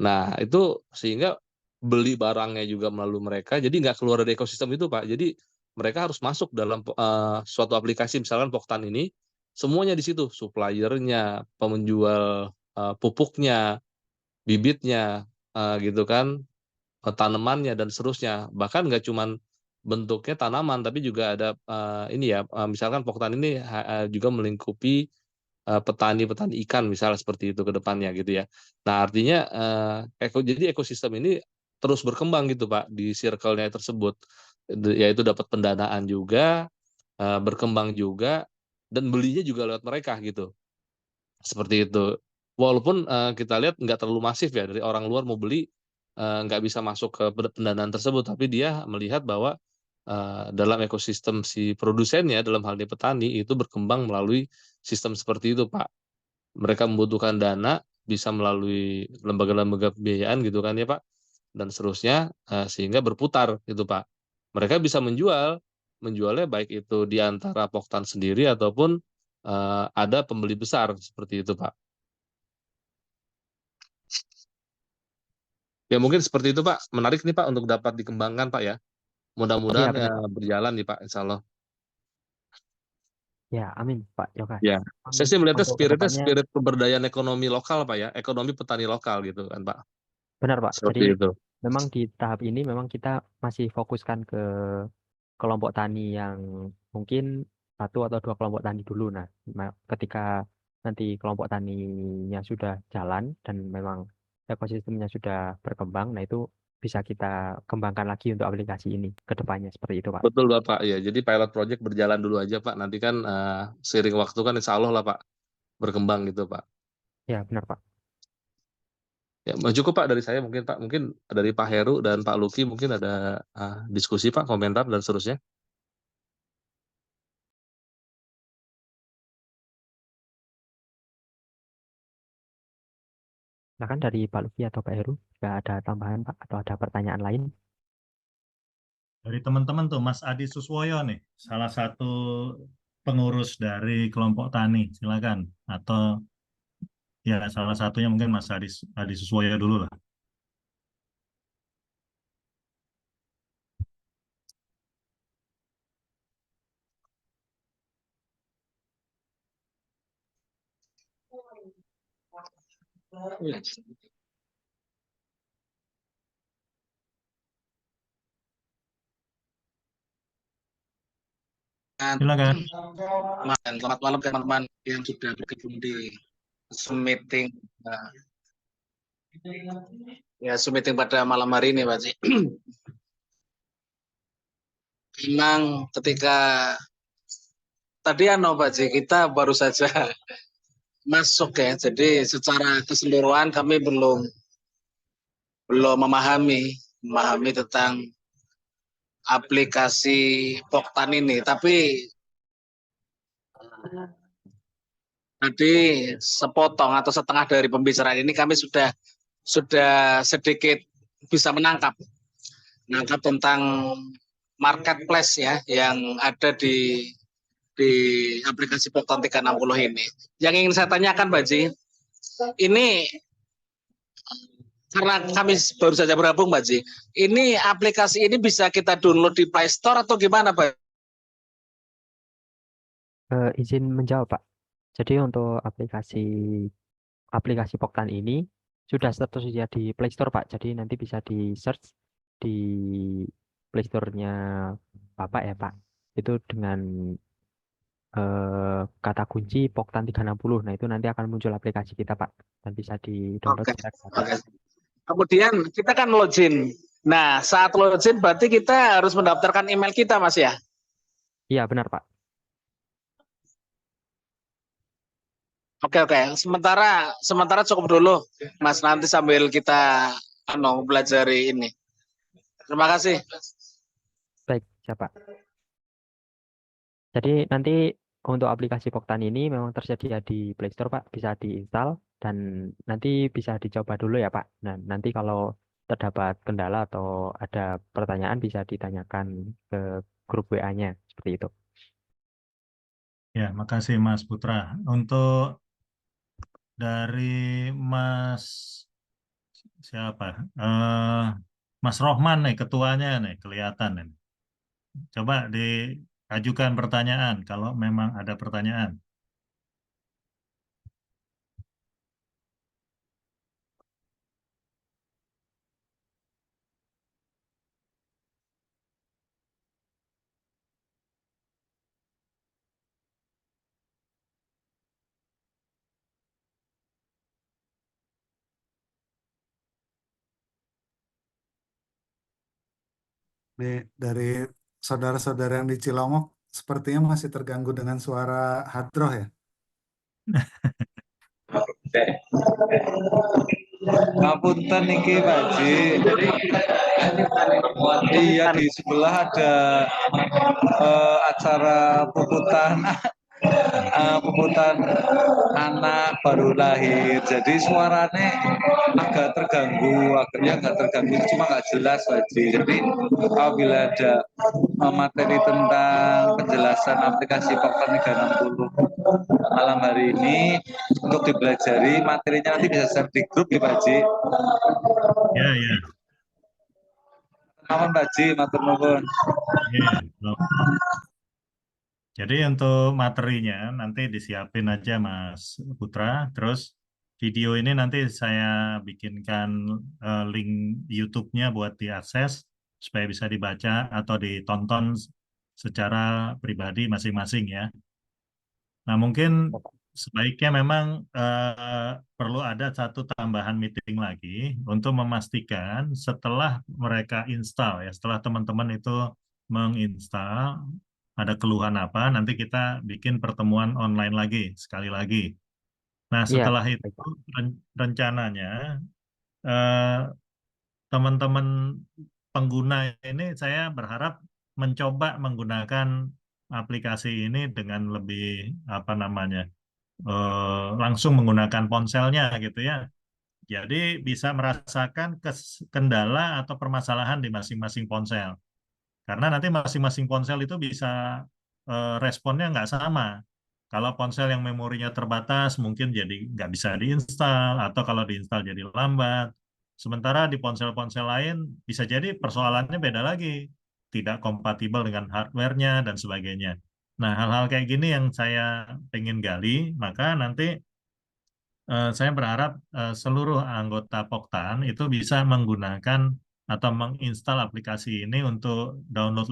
Nah itu sehingga beli barangnya juga melalui mereka, jadi nggak keluar dari ekosistem itu Pak. Jadi mereka harus masuk dalam suatu aplikasi, misalkan Poktan ini, semuanya di situ, suppliernya, penjual pupuknya, bibitnya, gitu kan, tanamannya dan seterusnya. Bahkan nggak cuman bentuknya tanaman, tapi juga ada ini ya, misalkan Poktan ini juga melingkupi petani-petani ikan misalnya seperti itu ke depannya gitu ya. Nah artinya jadi ekosistem ini terus berkembang gitu Pak di circle-nya tersebut. Yaitu dapat pendanaan juga, berkembang juga, dan belinya juga lewat mereka gitu. Seperti itu. Walaupun kita lihat nggak terlalu masif ya dari orang luar mau beli, nggak bisa masuk ke pendanaan tersebut, tapi dia melihat bahwa dalam ekosistem si produsennya, dalam hal ini petani, itu berkembang melalui sistem seperti itu, Pak. Mereka membutuhkan dana, bisa melalui lembaga-lembaga pembiayaan gitu kan ya, Pak, dan seterusnya, sehingga berputar gitu, Pak. Mereka bisa menjualnya baik itu di antara Poktan sendiri ataupun ada pembeli besar seperti itu, Pak. Ya mungkin seperti itu, Pak. Menarik nih, Pak, untuk dapat dikembangkan, Pak ya. iya Mudah-mudahan benar, Pak. berjalan nih, Pak, insya Allah. Ya, amin, Pak Yoga. Ya, saya sih melihatnya Untuk kedepannya, spirit pemberdayaan ekonomi lokal, Pak ya, ekonomi petani lokal gitu kan, Pak. benar, Pak. Jadi Seperti itu. memang di tahap ini memang kita masih fokuskan ke kelompok tani yang mungkin satu atau dua kelompok tani dulu. Nah, ketika nanti kelompok taninya sudah jalan dan memang ekosistemnya sudah berkembang, nah itu bisa kita kembangkan lagi untuk aplikasi ini ke depannya seperti itu, Pak. Betul, Bapak. Ya, jadi pilot project berjalan dulu aja, Pak. Nanti kan seiring waktu kan insya Allah lah, Pak, berkembang gitu, Pak. Ya, benar, Pak. Ya, cukup, Pak, dari saya mungkin, Pak. Mungkin dari Pak Heru dan Pak Luki mungkin ada diskusi, Pak, komentar dan seterusnya. Nah, kan dari Pak Luki atau Pak Heru, jika ada tambahan, Pak, atau ada pertanyaan lain? Dari teman-teman tuh Mas Adi Suswoyo nih, salah satu pengurus dari kelompok tani, silakan. Atau ya salah satunya mungkin Mas Adi Suswoyo dulu lah. Silakan. Selamat malam teman-teman yang sudah bergabung di Zoom meeting. Ya, Zoom meeting pada malam hari ini, Pak Ji. Memang ketika tadi Pak Ji, kita baru saja masuk ya. Jadi secara keseluruhan kami belum memahami tentang aplikasi Poktan ini. Tapi tadi sepotong atau setengah dari pembicaraan ini kami sudah sedikit bisa menangkap tentang marketplace ya yang ada di aplikasi Poktan 360 ini. Yang ingin saya tanyakan, Mbak Ji, ini karena kami baru saja bergabung, Mbak Ji, ini aplikasi ini bisa kita download di Play Store atau gimana, Pak? Izin menjawab, Pak. Jadi untuk aplikasi Poktan ini sudah tersedia di Play Store, Pak. Jadi nanti bisa di search di Play Store-nya Bapak ya, Pak. Itu dengan kata kunci Poktan 360. Nah, itu nanti akan muncul aplikasi kita, Pak. Dan bisa di-download Oke. secara gratis. Oke. Kemudian kita kan login. Nah, saat login berarti kita harus mendaftarkan email kita, Mas ya? Iya, benar, Pak. Oke. Sementara cukup dulu, Mas. Nanti sambil kita pelajari ini. Terima kasih. Baik, siapa? Jadi nanti untuk aplikasi Poktan ini memang tersedia di Play Store, Pak. Bisa diinstal dan nanti bisa dicoba dulu ya, Pak. Nah, nanti kalau terdapat kendala atau ada pertanyaan bisa ditanyakan ke grup WA-nya seperti itu. Ya, makasih Mas Putra. Untuk dari Mas siapa? Mas Rohman nih, ketuanya nih, kelihatan nih. Coba diajukan pertanyaan kalau memang ada pertanyaan. Dari saudara-saudara yang di Cilongok sepertinya masih terganggu dengan suara hadroh ya. Ngapunten niki Pak Ji. Iya, di sebelah ada acara puputan anak baru lahir. Jadi suaranya agak terganggu, cuma nggak jelas Pak Ji. Jadi apabila ada materi tentang penjelasan aplikasi Poktan 360 malam hari ini untuk dipelajari, materinya nanti bisa share di grup ya Pak Ji. Ya. Aman Pak Ji, matur nuwun. Ya. Jadi untuk materinya nanti disiapin aja Mas Putra. Terus video ini nanti saya bikinkan link YouTube-nya buat diakses supaya bisa dibaca atau ditonton secara pribadi masing-masing ya. Nah, mungkin sebaiknya memang perlu ada satu tambahan meeting lagi untuk memastikan setelah mereka install ya, setelah teman-teman itu menginstal, ada keluhan apa, nanti kita bikin pertemuan online lagi, sekali lagi. Nah, setelah itu rencananya teman-teman pengguna ini saya berharap mencoba menggunakan aplikasi ini dengan lebih langsung menggunakan ponselnya gitu ya. Jadi bisa merasakan kendala atau permasalahan di masing-masing ponsel. Karena nanti masing-masing ponsel itu bisa responnya nggak sama. Kalau ponsel yang memorinya terbatas mungkin jadi nggak bisa diinstal, atau kalau diinstal jadi lambat. Sementara di ponsel-ponsel lain bisa jadi persoalannya beda lagi. Tidak kompatibel dengan hardware-nya dan sebagainya. Nah, hal-hal kayak gini yang saya pengen gali, maka nanti saya berharap seluruh anggota Poktan itu bisa menggunakan atau menginstal aplikasi ini untuk download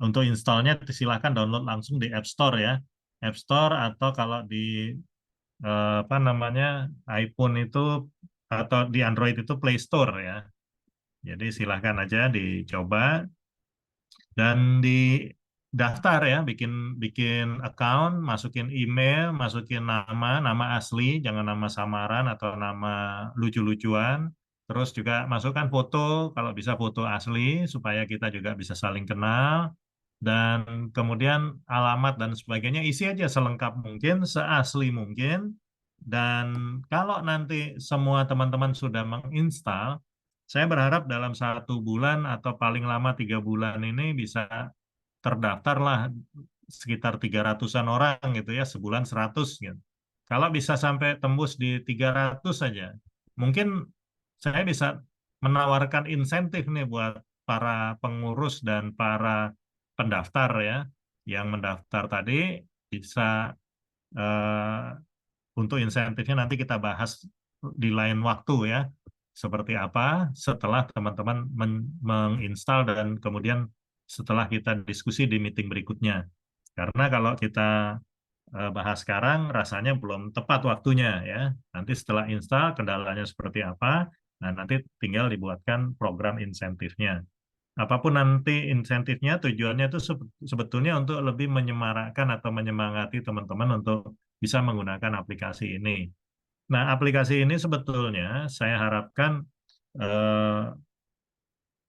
untuk installnya silahkan download langsung di App Store ya. App Store atau kalau di apa namanya iPhone itu atau di Android itu Play Store ya. Jadi silahkan aja dicoba dan di daftar ya, bikin bikin account, masukin email, masukin nama asli, jangan nama samaran atau nama lucu-lucuan. Terus juga masukkan foto, kalau bisa foto asli supaya kita juga bisa saling kenal. Dan kemudian alamat dan sebagainya isi aja selengkap mungkin, seasli mungkin. Dan kalau nanti semua teman-teman sudah menginstal, saya berharap dalam 1 bulan atau paling lama 3 bulan ini bisa terdaftarlah sekitar 300-an orang gitu ya, sebulan 100 gitu. Kalau bisa sampai tembus di 300 saja, mungkin saya bisa menawarkan insentif nih buat para pengurus dan para pendaftar ya, yang mendaftar tadi bisa untuk insentifnya nanti kita bahas di lain waktu ya, seperti apa setelah teman-teman menginstal dan kemudian setelah kita diskusi di meeting berikutnya. Karena kalau kita bahas sekarang rasanya belum tepat waktunya ya. Nanti setelah install kendalanya seperti apa, nah nanti tinggal dibuatkan program insentifnya. Apapun nanti insentifnya, tujuannya itu sebetulnya untuk lebih menyemarakkan atau menyemangati teman-teman untuk bisa menggunakan aplikasi ini. Nah, aplikasi ini sebetulnya saya harapkan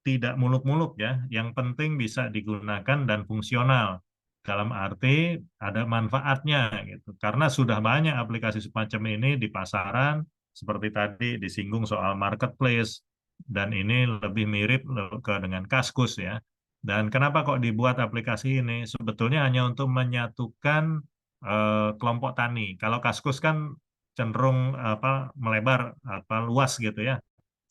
tidak muluk-muluk ya. Yang penting bisa digunakan dan fungsional. Dalam arti ada manfaatnya gitu. Karena sudah banyak aplikasi semacam ini di pasaran, seperti tadi disinggung soal marketplace, dan ini lebih mirip dengan Kaskus ya. Dan kenapa kok dibuat aplikasi ini? Sebetulnya hanya untuk menyatukan kelompok tani. Kalau Kaskus kan cenderung melebar luas gitu ya,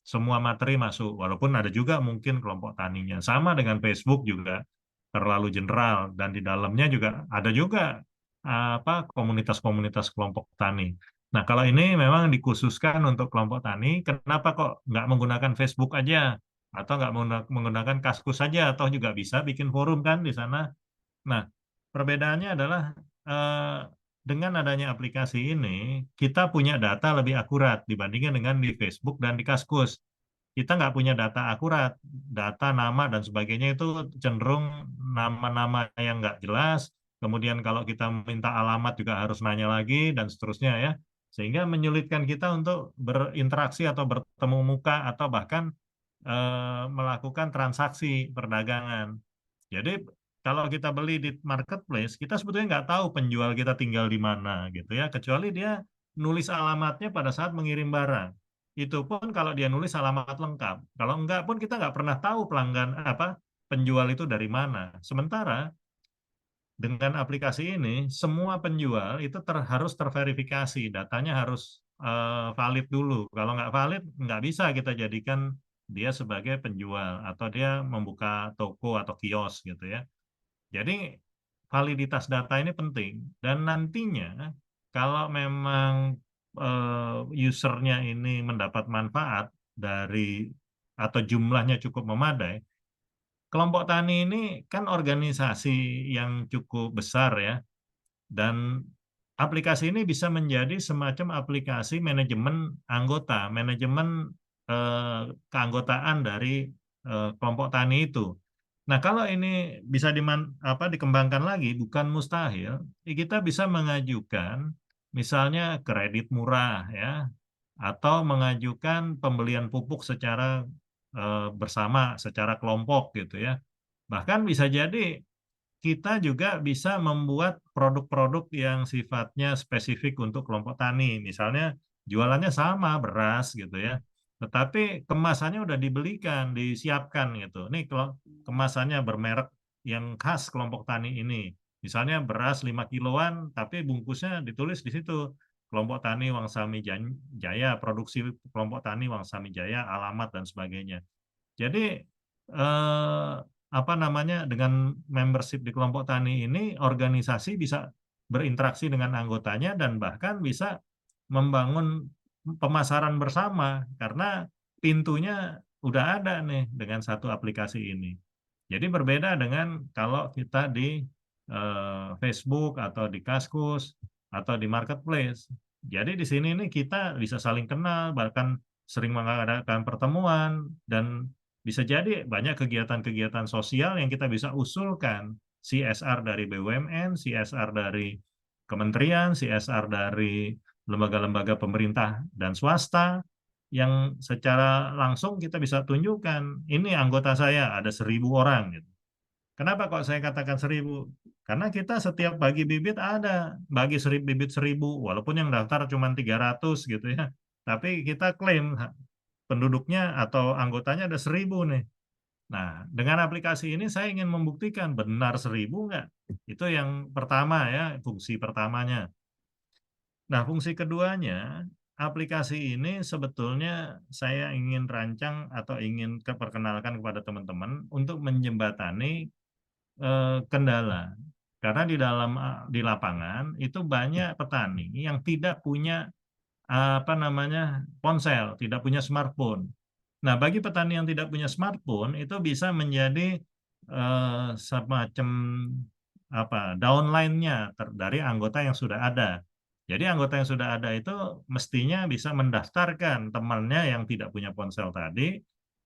semua materi masuk, walaupun ada juga mungkin kelompok taninya. Sama dengan Facebook juga terlalu general, dan di dalamnya juga ada juga komunitas-komunitas kelompok tani. Nah, kalau ini memang dikhususkan untuk kelompok tani, kenapa kok nggak menggunakan Facebook aja? Atau nggak menggunakan Kaskus saja, atau juga bisa bikin forum kan di sana. Nah, perbedaannya adalah dengan adanya aplikasi ini, kita punya data lebih akurat dibandingkan dengan di Facebook dan di Kaskus. Kita nggak punya data akurat, data nama dan sebagainya itu cenderung nama-nama yang nggak jelas. Kemudian kalau kita minta alamat juga harus nanya lagi dan seterusnya ya. Sehingga menyulitkan kita untuk berinteraksi atau bertemu muka atau bahkan melakukan transaksi perdagangan. Jadi kalau kita beli di marketplace, kita sebetulnya nggak tahu penjual kita tinggal di mana gitu ya, kecuali dia nulis alamatnya pada saat mengirim barang. Itu pun kalau dia nulis alamat lengkap. Kalau enggak pun kita nggak pernah tahu pelanggan penjual itu dari mana. Sementara dengan aplikasi ini, semua penjual itu harus terverifikasi, datanya harus valid dulu. Kalau nggak valid, nggak bisa kita jadikan dia sebagai penjual atau dia membuka toko atau kios gitu ya. Jadi validitas data ini penting, dan nantinya kalau memang usernya ini mendapat manfaat dari atau jumlahnya cukup memadai, kelompok tani ini kan organisasi yang cukup besar ya, dan aplikasi ini bisa menjadi semacam aplikasi manajemen anggota, manajemen keanggotaan dari kelompok tani itu. Nah, kalau ini bisa dikembangkan lagi, bukan mustahil, kita bisa mengajukan misalnya kredit murah ya, atau mengajukan pembelian pupuk secara bersama, secara kelompok gitu ya. Bahkan bisa jadi kita juga bisa membuat produk-produk yang sifatnya spesifik untuk kelompok tani. Misalnya jualannya sama, beras gitu ya. Tetapi kemasannya udah dibelikan, disiapkan gitu. Nih kalau kemasannya bermerek yang khas kelompok tani ini. Misalnya beras 5 kiloan, tapi bungkusnya ditulis di situ. Kelompok tani Wangsami Jaya, produksi kelompok tani Wangsami Jaya, alamat dan sebagainya. Jadi dengan membership di kelompok tani ini, organisasi bisa berinteraksi dengan anggotanya dan bahkan bisa membangun pemasaran bersama karena pintunya udah ada nih dengan satu aplikasi ini. Jadi berbeda dengan kalau kita di Facebook atau di Kaskus atau di marketplace. Jadi di sini nih kita bisa saling kenal, bahkan sering mengadakan pertemuan, dan bisa jadi banyak kegiatan-kegiatan sosial yang kita bisa usulkan. CSR dari BUMN, CSR dari kementerian, CSR dari lembaga-lembaga pemerintah dan swasta, yang secara langsung kita bisa tunjukkan, ini anggota saya ada 1.000 orang. Gitu. Kenapa kok saya katakan 1.000? Karena kita setiap bagi bibit ada, bagi bibit 1.000, walaupun yang daftar cuma 300 gitu ya. Tapi kita klaim penduduknya atau anggotanya ada 1.000 nih. Nah, dengan aplikasi ini saya ingin membuktikan benar 1.000 nggak? Itu yang pertama ya, fungsi pertamanya. Nah, fungsi keduanya, aplikasi ini sebetulnya saya ingin rancang atau ingin perkenalkan kepada teman-teman untuk menjembatani kendala. Karena di lapangan itu banyak petani yang tidak punya ponsel, tidak punya smartphone. Nah, bagi petani yang tidak punya smartphone itu bisa menjadi semacam downline-nya dari anggota yang sudah ada. Jadi anggota yang sudah ada itu mestinya bisa mendaftarkan temannya yang tidak punya ponsel tadi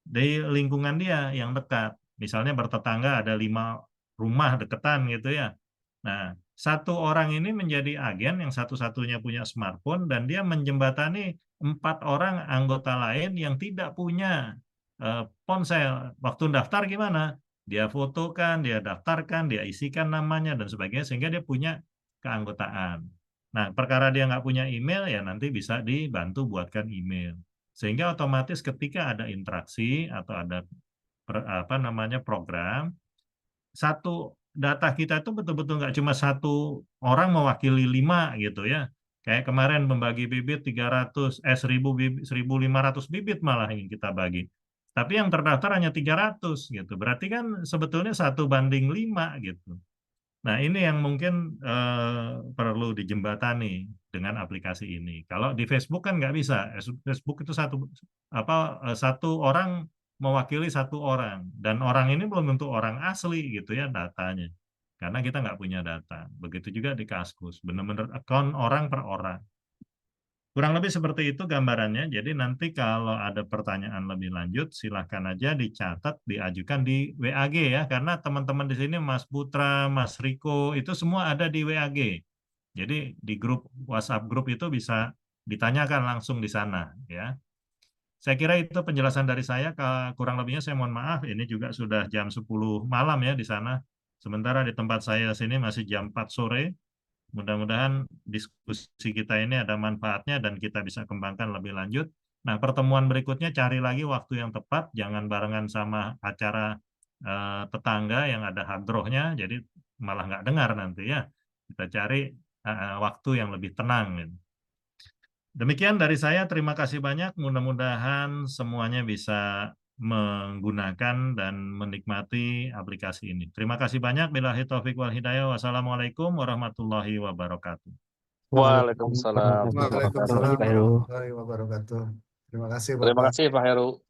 di lingkungan dia yang dekat. Misalnya bertetangga ada 5 rumah deketan gitu ya. Nah, satu orang ini menjadi agen yang satu-satunya punya smartphone dan dia menjembatani 4 orang anggota lain yang tidak punya ponsel. Waktu daftar gimana? Dia fotokan, dia daftarkan, dia isikan namanya dan sebagainya sehingga dia punya keanggotaan. Nah, perkara dia nggak punya email ya nanti bisa dibantu buatkan email. Sehingga otomatis ketika ada interaksi atau ada program, satu data kita itu betul-betul nggak cuma satu orang mewakili 5 gitu ya. Kayak kemarin membagi bibit 1.500 bibit malah ingin kita bagi. Tapi yang terdaftar hanya 300 gitu. Berarti kan sebetulnya 1:5 gitu. Nah, ini yang mungkin perlu dijembatani dengan aplikasi ini. Kalau di Facebook kan nggak bisa. Facebook itu satu orang mewakili 1 orang. Dan orang ini belum tentu orang asli gitu ya datanya. Karena kita nggak punya data. Begitu juga di Kaskus. Benar-benar account orang per orang. Kurang lebih seperti itu gambarannya. Jadi nanti kalau ada pertanyaan lebih lanjut, silahkan aja dicatat, diajukan di WAG ya. Karena teman-teman di sini, Mas Putra, Mas Riko, itu semua ada di WAG. Jadi di grup WhatsApp grup itu bisa ditanyakan langsung di sana ya. Saya kira itu penjelasan dari saya. Kurang lebihnya saya mohon maaf. Ini juga sudah jam 10 malam ya di sana. Sementara di tempat saya sini masih jam 4 sore. Mudah-mudahan diskusi kita ini ada manfaatnya dan kita bisa kembangkan lebih lanjut. Nah, pertemuan berikutnya cari lagi waktu yang tepat, jangan barengan sama acara tetangga yang ada hadrohnya, jadi malah nggak dengar nanti ya. Kita cari waktu yang lebih tenang. Demikian dari saya, terima kasih banyak. Mudah-mudahan semuanya bisa menggunakan dan menikmati aplikasi ini. Terima kasih banyak. Billahi taufiq wal hidayah. Wassalamualaikum warahmatullahi wabarakatuh. Waalaikumsalam. Waalaikumsalam Pak Heru. warahmatullahi wabarakatuh. Terima kasih Terima Bapak. kasih Pak Heru.